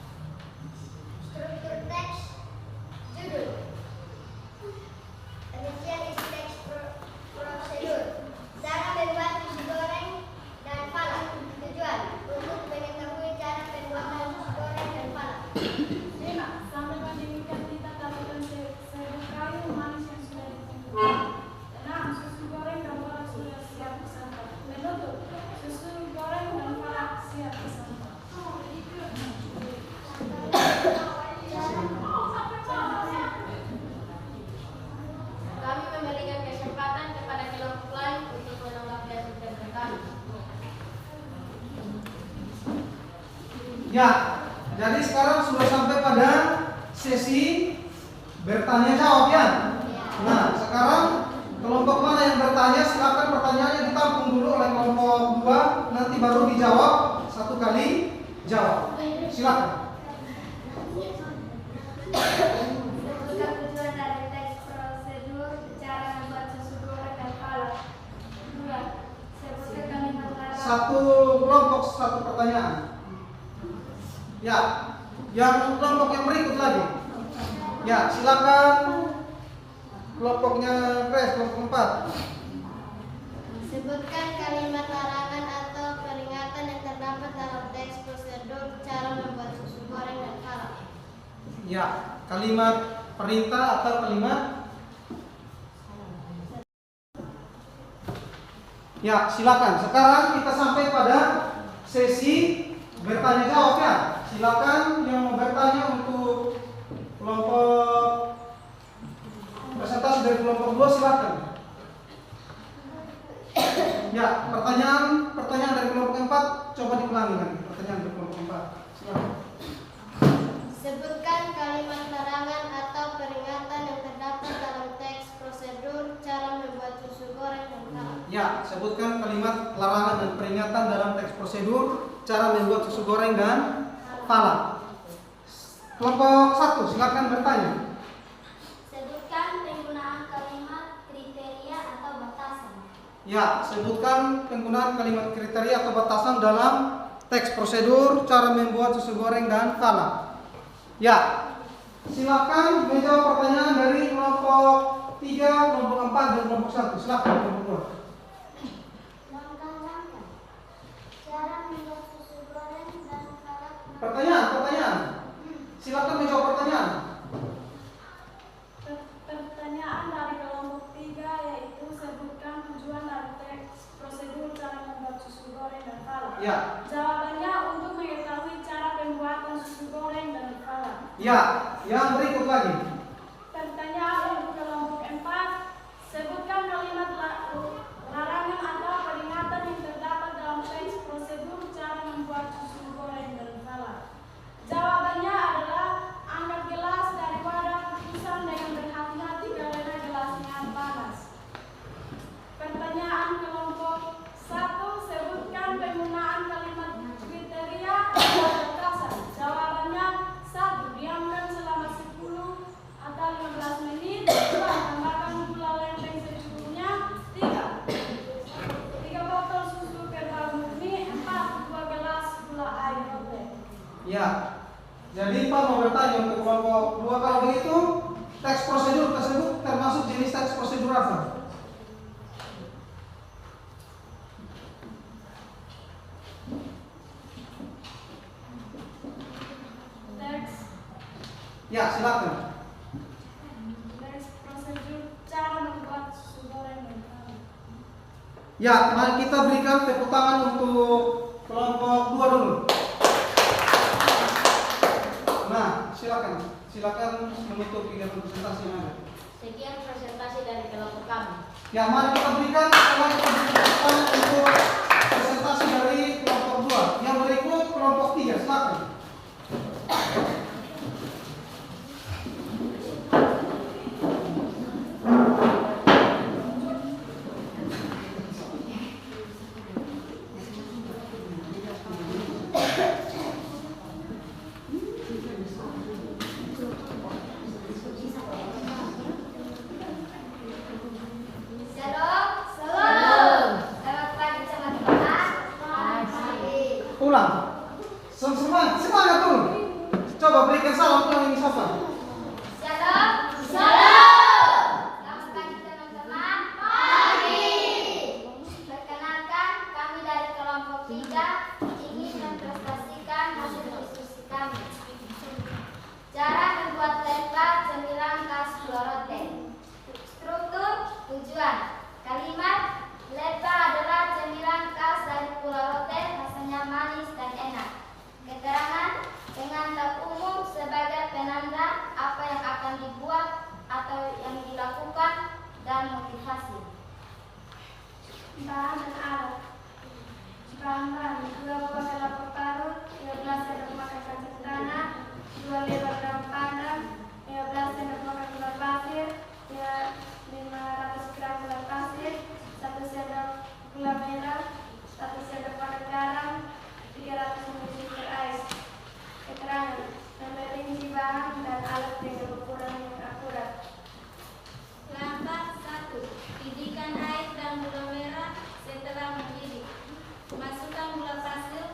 Struktur teks. Judul. Demikian isi teks prosedur. Cara membuat susu goreng dan falak. Tujuan untuk mengetahui cara pembuatan susu goreng dan falak. 5. Sambil mendidihkan kita tambahkan serbuk kayu manis yang sudah ditumbuk. 6. Susu goreng dan falak sudah siap disantap. Menutup. Susu goreng dan falak siap disantap. Kami memberikan kesempatan kepada kelompok lain untuk menanggapi hasil kerja kami. Ya, jadi sekarang sudah sampai pada sesi bertanya jawab ya. Nah, sekarang kelompok mana yang bertanya, silakan pertanyaannya ditampung dulu oleh kelompok 2, nanti baru dijawab 1 kali jawab. Silakan. Sebutkan tujuan dari teks prosedur cara membuat susu goreng dan falak. 2. Sebutkan kalimat laras. 1 kelompok 1 pertanyaan. Ya, yang kelompok yang berikut lagi. Ya, silakan kelompoknya kelompok 4. Sebutkan kalimat larangan atau peringatan yang terdapat dalam teks prosedur cara membuat Ya, kalimat perintah atau kalimat. Ya, silakan. Sekarang kita sampai pada sesi bertanya jawab ya. Silakan yang mau bertanya untuk kelompok presentasi dari kelompok 2 silakan. Ya, pertanyaan dari kelompok 4 coba diulangi lagi. Pertanyaan dari kelompok 4. Silakan. Sebutkan kalimat larangan atau peringatan yang terdapat dalam teks prosedur cara membuat susu goreng dan falak. Ya, sebutkan kalimat larangan dan peringatan dalam teks prosedur cara membuat susu goreng dan falak. Kelompok 1 silakan bertanya. Sebutkan penggunaan kalimat kriteria atau batasan. Ya, sebutkan penggunaan kalimat kriteria atau batasan dalam teks prosedur cara membuat susu goreng dan falak. Ya, silakan menjawab pertanyaan dari kelompok 3, kelompok 4 dan kelompok 1. Silakan kelompok 2. Langkah-langkah cara membuat susu goreng dan falak. Pertanyaan. Silakan menjawab pertanyaan. Pertanyaan dari kelompok 3 yaitu sebutkan tujuan dari teks prosedur cara membuat susu goreng dan falak. Ya. Jawabannya untuk mengetahui cara pembuatan susu goreng dan falak. Ya, yang berikut lagi. Pertanyaan untuk kelompok 4, sebutkan kalimat larangan atau peringatan yang terdapat dalam teks prosedur cara membuat susu goreng dan falak. Jawabannya adalah angkat gelas dari wadah kukusan dengan berhati-hati karena gelasnya panas. Pertanyaan kelompok 1, sebutkan penggunaan kalimat kriteria atau batasan. Jawabannya 1. Diamkan selama 10 atau 15 menit. 2. Tambahkan gula lempeng secukupnya. 3 botol susu kental murni. 4. 2 gelas gula air roti. Ya. Jadi Pak mau bertanya untuk kelompok 2, kalau begitu teks prosedur tersebut termasuk jenis teks prosedur apa? Teks Ya, silakan. prosedur cara membuat susu goreng dan falak. Ya, mari kita berikan tepuk tangan untuk kelompok 2 dulu. Nah, silakan menutup kegiatan presentasi yang ada. Sekian presentasi dari kelompok kami. Ya, mari kita berikan setelah kita berikan tepuk tangan untuk presentasi dari kelompok 2. Yang berikut kelompok 3, silakan. Selamat pagi teman-teman. Ulang. Semangat dulu. Coba berikan salam yang ini siapa? Shalom. Selamat pagi teman-teman. Pagi. Perkenalkan, kami dari kelompok 3 ingin mempresentasikan hasil diskusi kami. Cara membuat lembar cemilan khas Pulau Rote. Struktur, tujuan. Kalimat lemba adalah cemilan khas dari Pulau Rote, rasanya manis dan enak. Keterangan, pengantar umum sebagai penanda apa yang akan dibuat atau yang dilakukan dan motivasi. Bahan dan alat. Bahan-bahan 2 buah kelapa parut, 15 sendok makan kacang tanah, 2 lebar daun pandan, 15 sendok makan gula pasir, 500 gram gula pasir, 1 sendok gula merah, 1 sendok makan garam, 300 ml air. Keterangan, memperinci bahan dan alat dengan ukuran yang akurat. Langkah 1. Didihkan air dan gula merah setelah mendidih. Masukkan gula pasir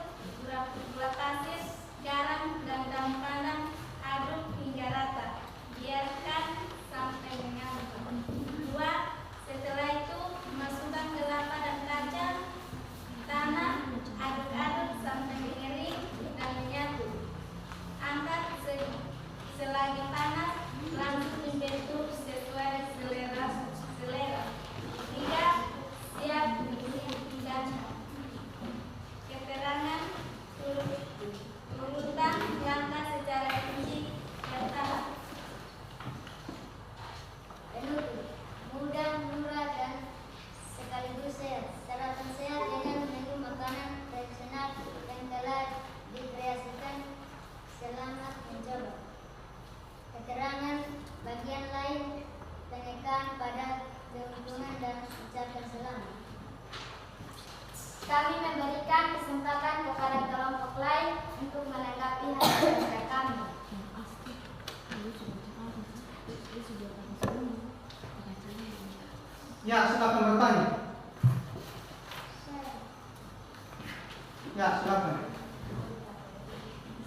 Ya, silakan bertanya. Ya, silakan.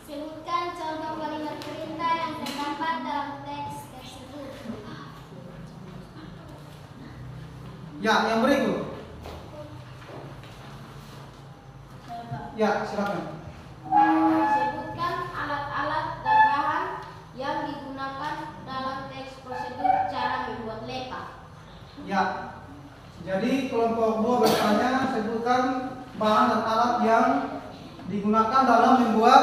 Sebutkan contoh kalimat perintah yang terdapat dalam teks tersebut. Ya, yang berikut. Ya, silakan. Sebutkan alat-alat dan bahan yang digunakan dalam teks prosedur cara membuat lepa. Ya. Jadi kelompok 2 bertanya, sebutkan bahan dan alat yang digunakan dalam membuat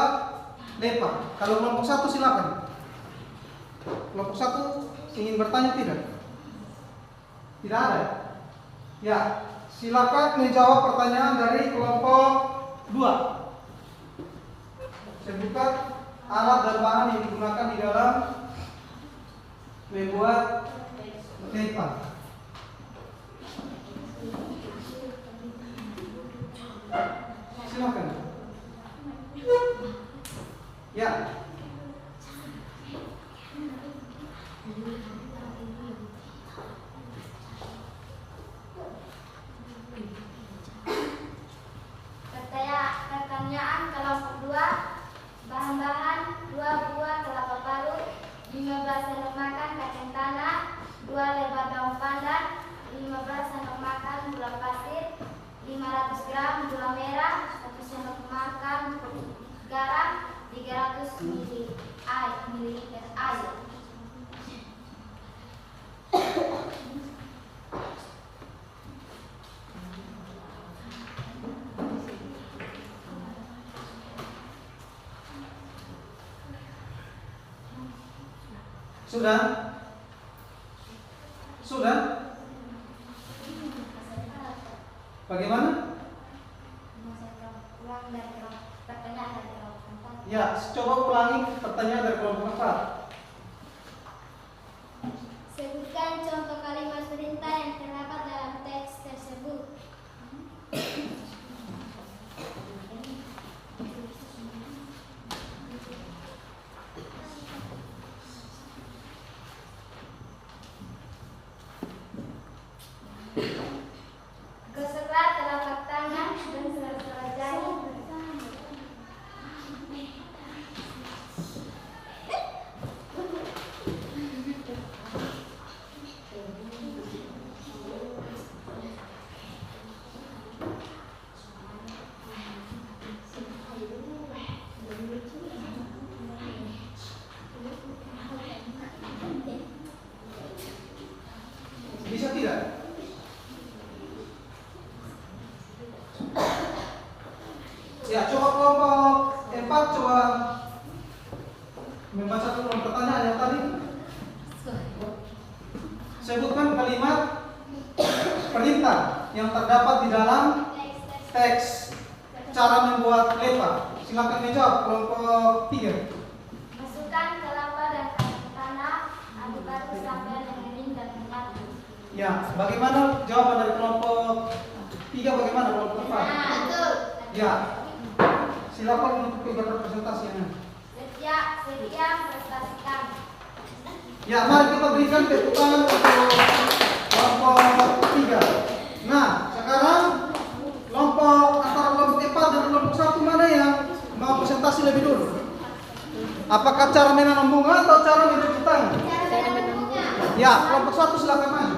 lepa. Kalau kelompok 1 silakan. Kelompok 1 ingin bertanya tidak? Tidak ada. Ya, silakan menjawab pertanyaan dari kelompok 2. Sebutkan alat dan bahan yang digunakan di dalam membuat lepa. Silakan. Ya. Pertanyaan kelompok 2. Bahan-bahan 2 buah kelapa parut, 15 sendok makan kacang tanah, 2 lebar daun pandan, 15 sendok makan gula pasir, 500 gram gula merah, 1 sendok makan garam, 300 ml air. Sudah? Sudah? Bagaimana? Ulang dari pertanyaan dari kelompok 4. Ya, coba ulangi pertanyaan dari kelompok 4. Sebutkan contoh kalimat perintah yang terdapat dalam teks tersebut. Gosoklah telapak tangan dan sela-sela jari. Bisa tidak? Ya, coba kelompok 4 coba membaca ulang pertanyaan yang tadi. Sebutkan kalimat perintah yang terdapat di dalam teks cara membuat lepa. Silakan menjawab kelompok 3. Masukkan kelapa dan kacang tanah, aduk-aduk sampai mengering dan menyatu. Ya, bagaimana jawaban dari kelompok 3? Bagaimana kelompok 4? Betul. Ya, silakan untuk kegiatan presentasinya. Sedia prestasikan. Ya, mari kita berikan tepuk tangan untuk kelompok 3. Nah, sekarang kelompok antara kelompok 4 dan kelompok 1 mana yang mau presentasi lebih dulu? Apakah cara menanam bunga atau cara mencuci tangan? Cara menanamnya. Ya, kelompok 1 silakan maju.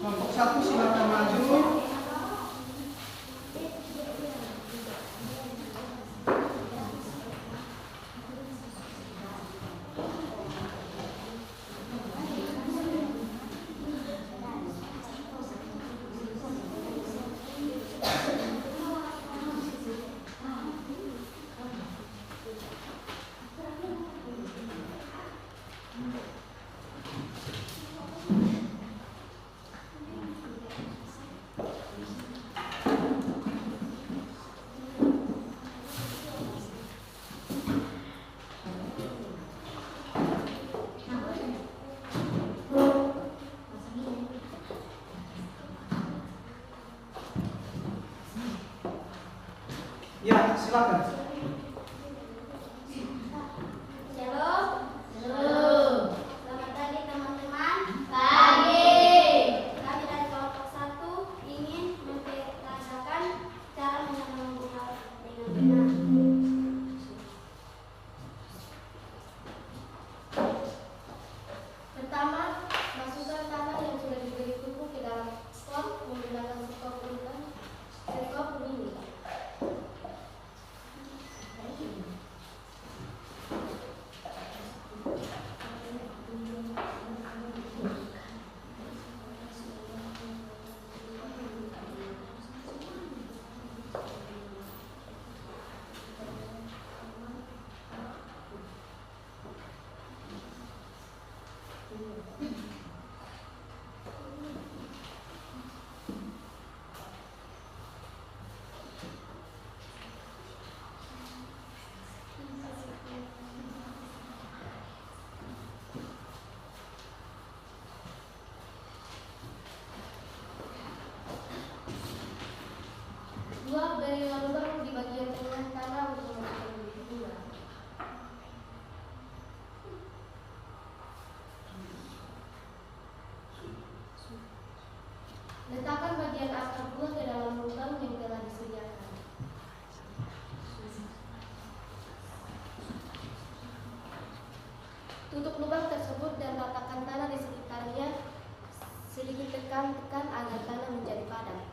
Kelompok 1 silakan maju. Ya, silakan. bagian akar bunga ke dalam lubang yang telah disediakan. Tutup lubang tersebut dan ratakan tanah di sekitarnya, sedikit tekan-tekan agar tanah menjadi padat.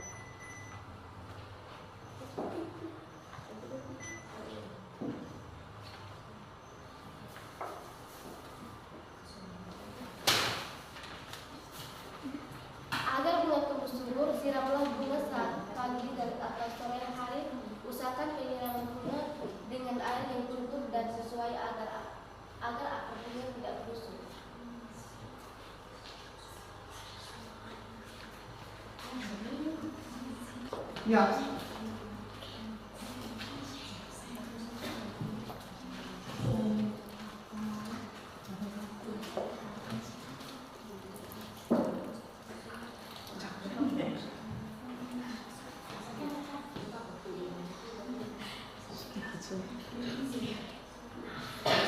Agar bunga tumbuh subur, siramlah bunga saat pagi dan atau sore hari. Usahakan penyiraman bunga dengan air yang cukup dan sesuai agar akar bunga tidak busuk. Ya.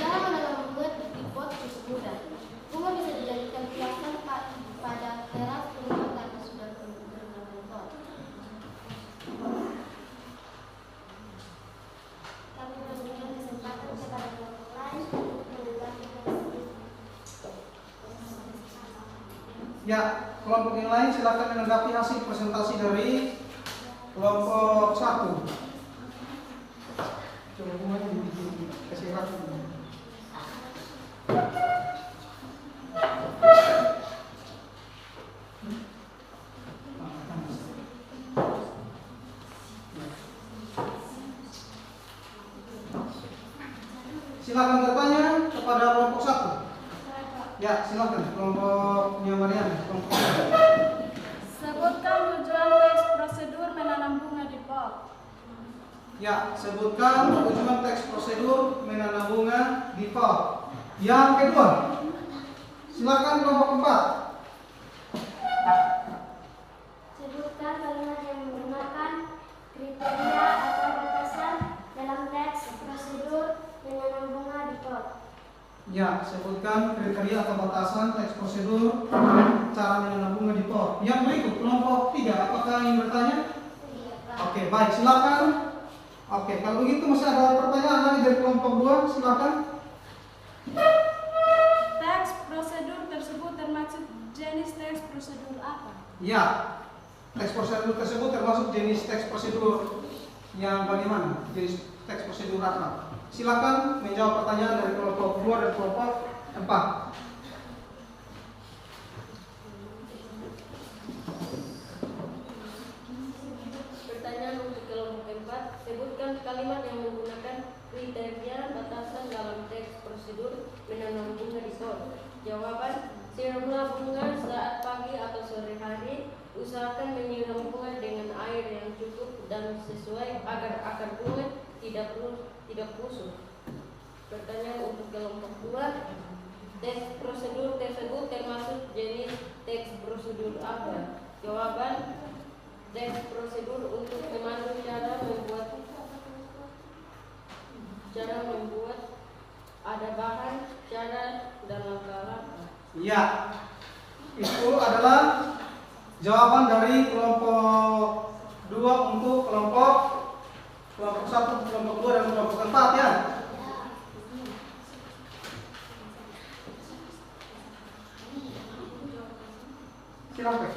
Cara menanam bunga di pot cukup mudah. Bunga bisa dijadikan hiasan pada teras rumah karena sudah berbentuk pot. Kami memberikan kesempatan kepada kelompok lain untuk menanggapi tersebut. Ya, kelompok yang lain silakan menanggapi hasil presentasi dari kelompok 1. Coba bunganya dibikin kasih rapi. Silakan bertanya kepada kelompok 1. Ya, silakan kelompoknya Marian. Kelompok 1. Sebutkan tujuan teks prosedur menanam bunga di pot. Ya, sebutkan tujuan teks prosedur menanam bunga di pot. Yang kedua, silakan kelompok 4. Sebutkan kalimat yang menggunakan kriteria atau batasan dalam teks prosedur menanam bunga di pot. Ya, sebutkan kriteria atau batasan teks prosedur cara menanam bunga di pot. Yang berikut, kelompok 3, apakah ingin bertanya? Oke, baik, silakan. Oke, kalau begitu masih ada pertanyaan lagi dari kelompok 2, silakan. Teks prosedur tersebut termasuk jenis teks prosedur apa? Ya, teks prosedur tersebut termasuk jenis teks prosedur yang bagaimana? Jenis teks prosedur apa? Silakan menjawab pertanyaan dari kelompok 2 dan kelompok 4. Pertanyaan untuk kelompok 4, sebutkan kalimat yang menggunakan kriteria batasan dalam teks prosedur menanam bunga di pot. Jawaban, siramlah bunga saat pagi atau sore hari. Usahakan menyiram bunga dengan air yang cukup dan sesuai agar akar bunga tidak busuk. Pertanyaan untuk kelompok 2, teks prosedur tersebut termasuk jenis teks prosedur apa? Jawaban, teks prosedur untuk memandu cara membuat ada bahan, cara dan langkah-langkah. Ya, itu adalah jawaban dari kelompok 2 untuk kelompok 1, kelompok 2 dan kelompok 4 ya. Silakan.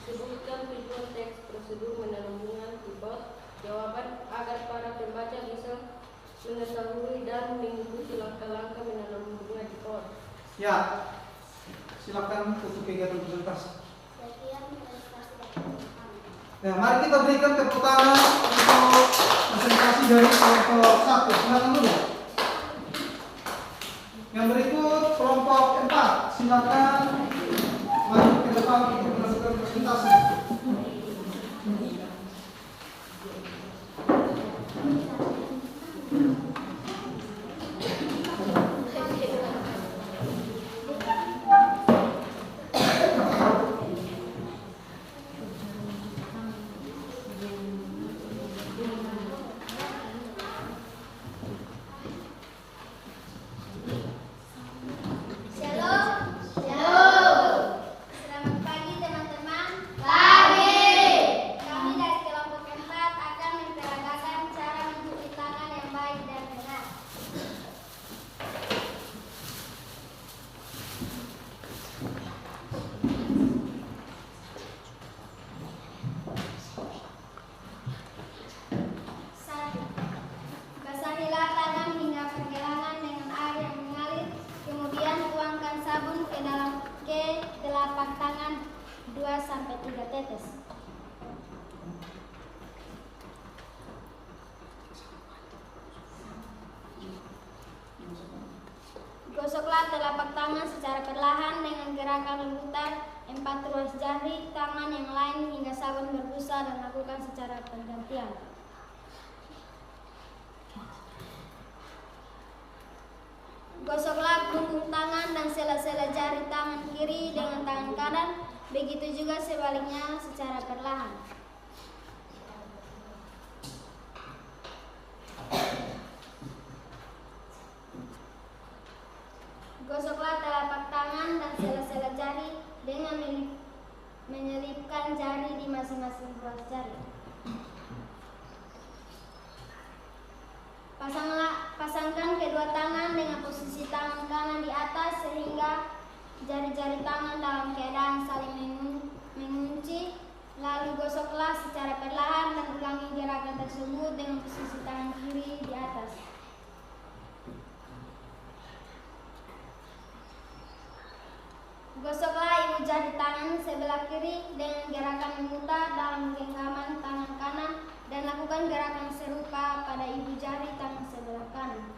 Sebutkan tujuan teks prosedur menanam bunga di pot. Jawaban, agar para pembaca bisa mengetahui dan mengikuti langkah-langkah menanam bunga di pot. Ya, silakan untuk kegiatan presentasi. Sekian prestasi dari kelompok kami. Nah, mari kita berikan tepuk tangan untuk presentasi dari kelompok 1. Silakan dulu. Yang berikut kelompok 4. Silakan maju ke depan untuk melakukan presentasi. Shalom. Shalom. sampai 3 tetes. Gosoklah telapak tangan secara perlahan dengan gerakan memutar 4 ruas jari tangan yang lain hingga sabun berbusa dan lakukan secara bergantian. Gosoklah punggung tangan dan sela-sela jari tangan kiri dengan tangan kanan, begitu juga sebaliknya secara perlahan. Gosoklah telapak tangan dan sela-sela jari dengan menyelipkan jari di masing-masing ruas jari. Pasangkan kedua tangan dengan posisi tangan kanan di atas sehingga jari-jari tangan dalam keadaan saling mengunci. Lalu gosoklah secara perlahan dan ulangi gerakan tersebut dengan posisi tangan kiri di atas. Gosoklah ibu jari tangan sebelah kiri dengan gerakan memutar dalam genggaman tangan kanan dan lakukan gerakan serupa pada ibu jari tangan sebelah kanan.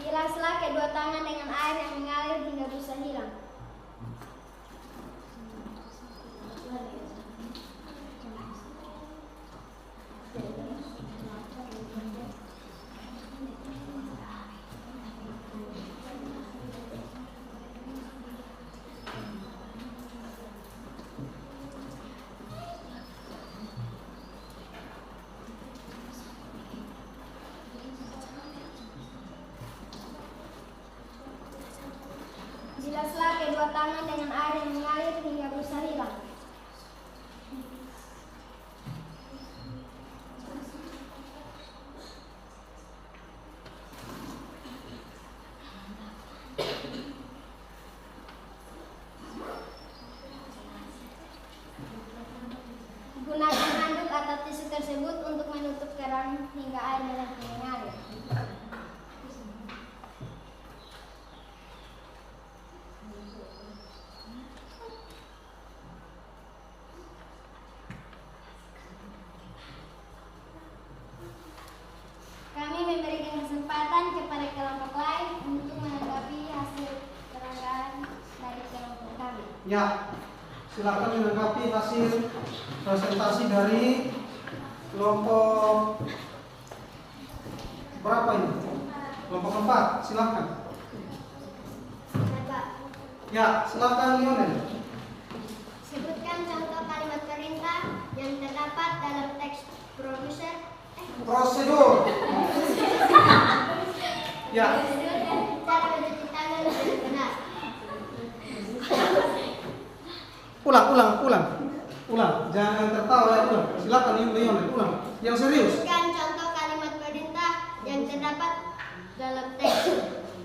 Bilaslah kedua tangan dengan air yang mengalir hingga busa hilang. Bilaslah kedua tangan dengan air yang mengalir hingga busa hilang. Gunakan handuk atau tisu tersebut untuk menutup keran hingga air mengalir. Kami memberikan kesempatan kepada kelompok lain untuk menanggapi hasil peranggaan dari kelompok kami. Ya, silakan menanggapi hasil presentasi dari kelompok berapa ini? Kelompok 4, silakan. Ya, silakan Lionel. Sebutkan contoh kalimat perintah yang terdapat dalam teks prosedur. Ya, cara mencuci tangan dengan benar. ulang. Jangan tertawa ya, ulang. Silakan Lionel, ulang. Yang serius. Sebutkan contoh kalimat perintah yang terdapat dalam teks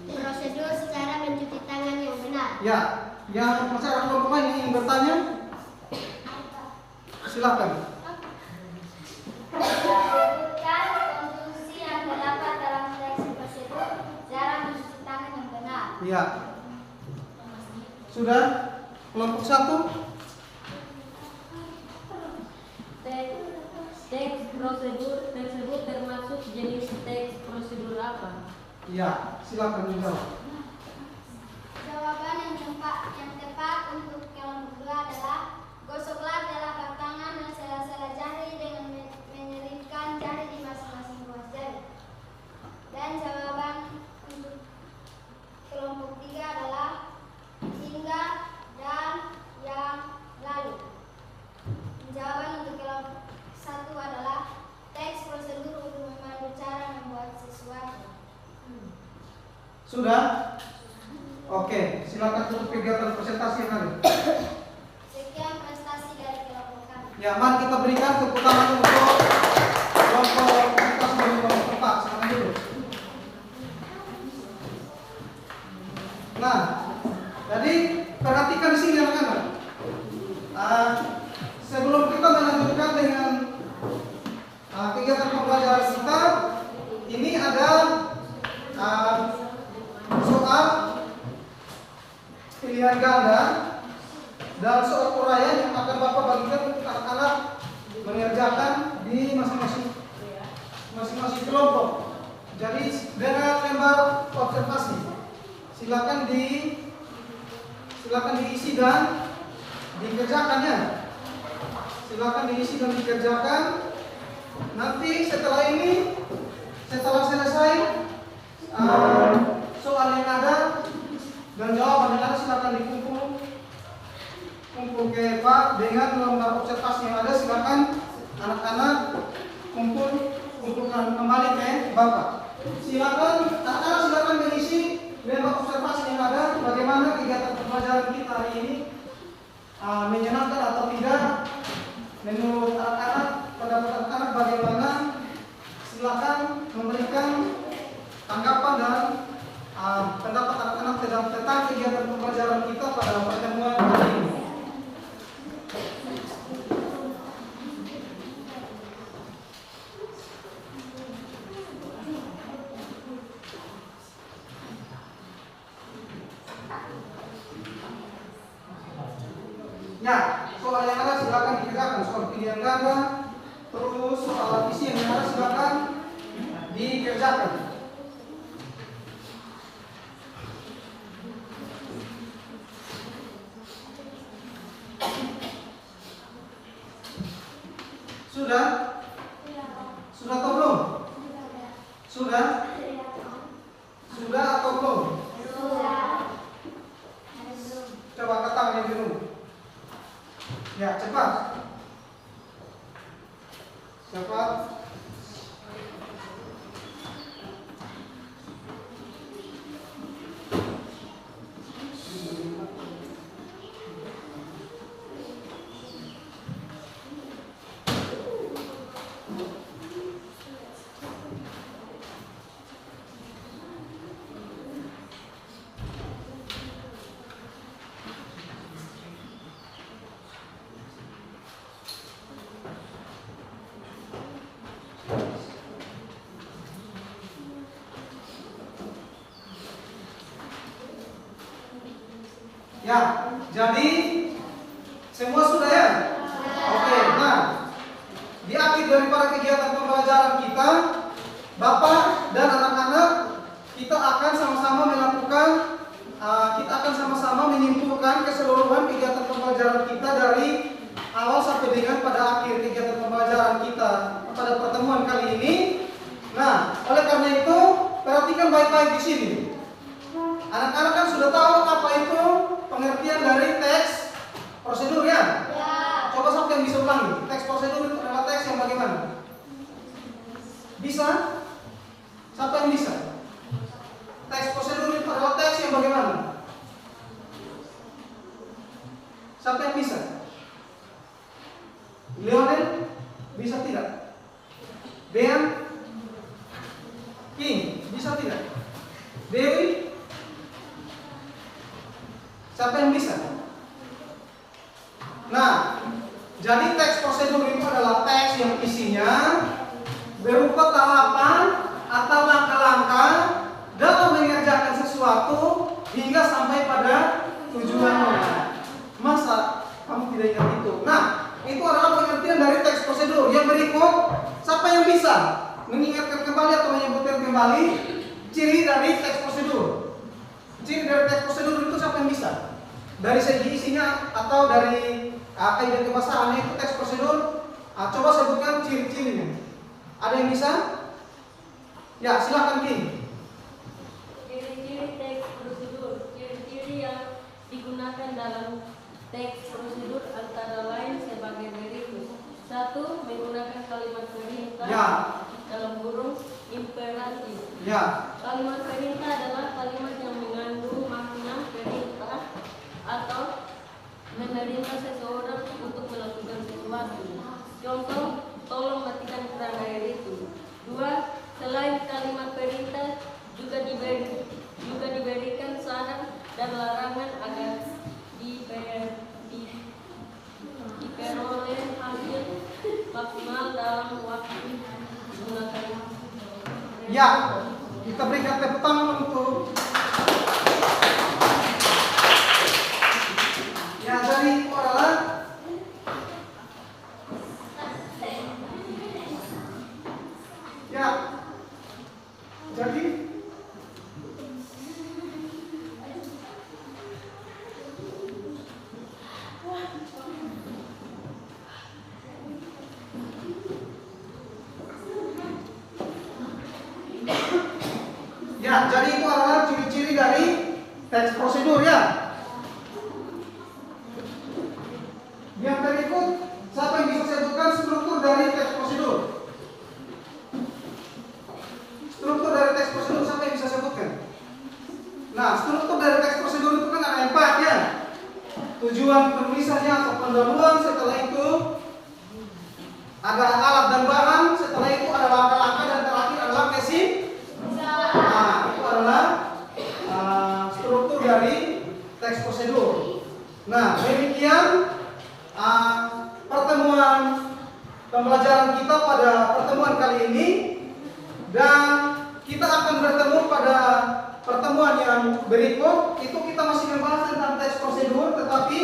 prosedur secara mencuci tangan yang benar. Ya, yang masyarakat kelompok lain yang ingin bertanya, silakan. Sebutkan konklusi yang terdapat dalam teks prosedur cara mencuci tangan yang benar. Ya. Sudah? Kelompok 1? Teks prosedur tersebut termasuk jenis teks prosedur apa? Ya, silakan menjawab. Jawaban yang tepat untuk kelompok 2 adalah gosoklah telapak tangan dan sela-sela jari dengan menyelipkan jari di masing-masing ruas jari. Dan jawaban untuk kelompok 3 adalah hingga dan yang lalu. Jawaban untuk kelompok 1 adalah teks prosedur untuk memandu cara membuat sesuatu. Sudah? Oke, silakan tutup kegiatan presentasi yang ada. Sekian prestasi dari kelompok kami. Ya, mari kita berikan tepuk tangan untuk kelompok kita sebagai kelompok 4. Silakan dulu. Nah, jadi perhatikan di sini anak-anak. Sebelum kita melanjutkan dengan kegiatan pembelajaran kita, ini ada soal pilihan ganda dan soal uraian yang akan Bapak bagikan untuk anak-anak mengerjakan di masing-masing kelompok. Jadi dengan lembar observasi silakan diisi dan dikerjakannya. Silakan diisi dan dikerjakan. Nanti setelah selesai soal yang ada dan jawaban yang ada, silakan dikumpul ke Pak dengan lembar observasi yang ada. Silakan anak-anak kumpulkan kembali ke Bapak. Silakan anak-anak silakan mengisi lembar observasi yang ada. Bagaimana kegiatan pembelajaran kita hari ini, menyenangkan atau tidak menurut anak-anak, pendapat anak-anak bagaimana? Silakan memberikan tanggapan dan pendapat anak-anak tentang kegiatan pembelajaran kita pada pertemuan kali ini. Ya, soal yang ada silakan dikerjakan, soal pilihan ganda, terus soal isi yang ada silakan dikerjakan. Sudah? Sudah atau belum? Sudah? Sudah atau belum? Coba angkat tangan yang dulu. Ya, cepat. Cepat. Ya, jadi semua sudah ya? Oke, nah di akhir daripada kegiatan pembelajaran kita, Bapak dan anak-anak, kita akan sama-sama melakukan, kita akan sama-sama menyimpulkan keseluruhan kegiatan pembelajaran kita dari awal sampai dengan pada akhir kegiatan pembelajaran kita pada pertemuan kali ini. Nah, oleh karena itu, perhatikan baik-baik di sini. Anak-anak kan sudah tahu apa itu pengertian dari teks prosedur ya? Ya. Coba siapa yang bisa ulangi? Teks prosedur itu adalah teks yang bagaimana? Bisa? Siapa yang bisa? Teks prosedur itu adalah teks yang bagaimana? Siapa yang bisa? Lionel? Bisa tidak? Dean? King? Bisa tidak? Dewi? Siapa yang bisa? Nah, jadi teks prosedur itu adalah teks yang isinya berupa tahapan atau langkah-langkah dalam mengerjakan sesuatu hingga sampai pada tujuannya. Masa kamu tidak ingat itu? Nah, itu adalah pengertian dari teks prosedur. Yang berikut, siapa yang bisa mengingatkan kembali atau menyebutkan kembali ciri dari teks prosedur? Ciri dari teks prosedur itu siapa yang bisa? Dari segi isinya atau dari kaidah kebahasaannya itu teks prosedur. Coba sebutkan ciri-cirinya. Ada yang bisa? Ya, silakan King. Ciri-ciri teks prosedur. Ciri-ciri yang digunakan dalam teks prosedur antara lain sebagai berikut. 1. Menggunakan kalimat perintah Ya. dalam kurung imperatif. Ya. Kalimat perintah adalah kalimat yang mengandung makna perintah atau memerintah seseorang untuk melakukan sesuatu. Contoh, tolong matikan keran air itu. 2. Selain kalimat perintah juga diberikan saran dan larangan agar diperoleh hasil maksimal dalam waktu menggunakan. Ya, kita berikan tepuk tangan untuk Ya, jadi itu adalah ciri-ciri dari teks prosedur ya. Yang berikut, siapa yang bisa sebutkan struktur dari teks prosedur? Struktur dari teks prosedur siapa yang bisa sebutkan? Nah, struktur dari teks prosedur itu kan ada 4 ya. Tujuan penulisannya atau pendahuluan, setelah itu ada alat dan bahan, setelah itu ada langkah-langkah, dan terakhir adalah kesimpulan. Nah, itu adalah struktur dari teks prosedur. Nah, demikian pertemuan pembelajaran kita pada pertemuan kali ini, dan kita akan bertemu pada pertemuan yang berikut. Itu kita masih membahas tentang teks prosedur, tetapi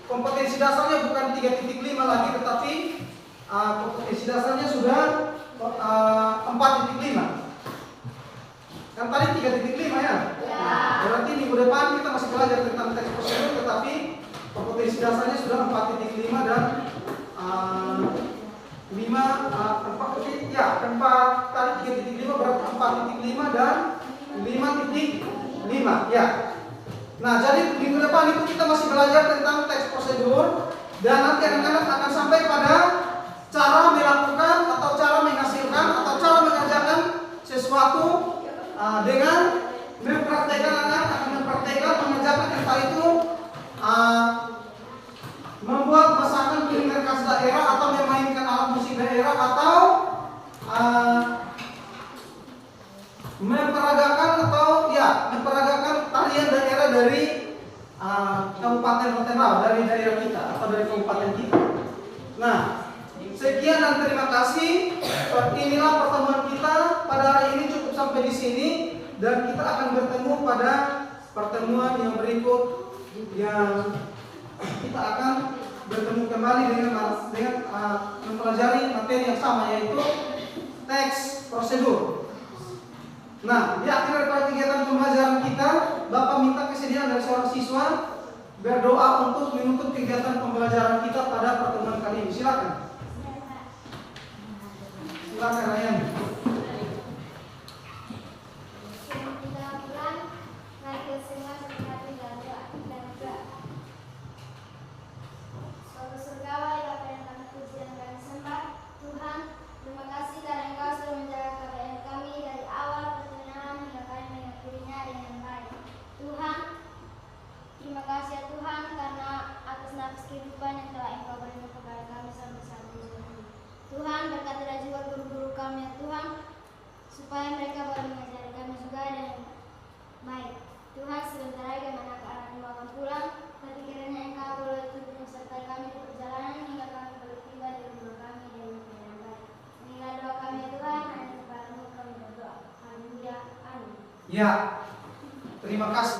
kompetensi dasarnya bukan 3.5 lagi, tetapi kompetensi dasarnya sudah 4.5. Kan tadi 3.5 ya? Berarti minggu depan kita masih belajar tentang teks prosedur, tetapi kompetensi dasarnya sudah 4.5 dan 4 tadi 3.5 berarti 4.5 dan 5.5 ya. Nah, jadi minggu depan itu kita masih belajar tentang teks prosedur, dan nanti anak-anak akan sampai pada cara melakukan atau cara menghasilkan atau cara mengerjakan sesuatu dengan mempraktekkan. Anak akan mempraktekkan mengerjakan entah itu membuat masakan kuliner khas daerah, atau memainkan alat musik daerah, atau memperagakan tarian daerah dari Kabupaten Rotendao, dari daerah kita atau dari kabupaten kita. Nah, sekian dan terima kasih. Inilah pertemuan kita pada hari ini, cukup sampai di sini, dan kita akan bertemu pada pertemuan yang berikut, yang kita akan bertemu kembali dengan mempelajari materi yang sama, yaitu teks prosedur. Nah, di akhir daripada kegiatan pembelajaran kita, Bapak minta kesediaan dari seorang siswa berdoa untuk menutup kegiatan pembelajaran kita pada pertemuan kali ini. Silakan. Silakan, Ryan. Suatu surgawi Bapa yang kami puji dan kami sembah, Tuhan, terima kasih karena Engkau sudah menjaga KBR kami dari awal pertengahan hingga kami mengakhirinya dengan baik. Tuhan, terima kasih ya Tuhan, karena atas nafas kehidupan yang telah Engkau berikan kepada kami sampai saat ini. Tuhan, berkatilah juga guru-guru kami ya Tuhan, supaya mereka boleh mengajari kami juga dengan baik. Tuhan, sebentar lagi anak-anak kami akan pulang, tapi kiranya Engkau boleh turut sertai kami di perjalanan hingga kami boleh tiba di rumah kami dengan baik. Inilah doa kami ya Tuhan, hanya kepadamu kami berdoa. Haleluya. Amin. Ya, terima kasih.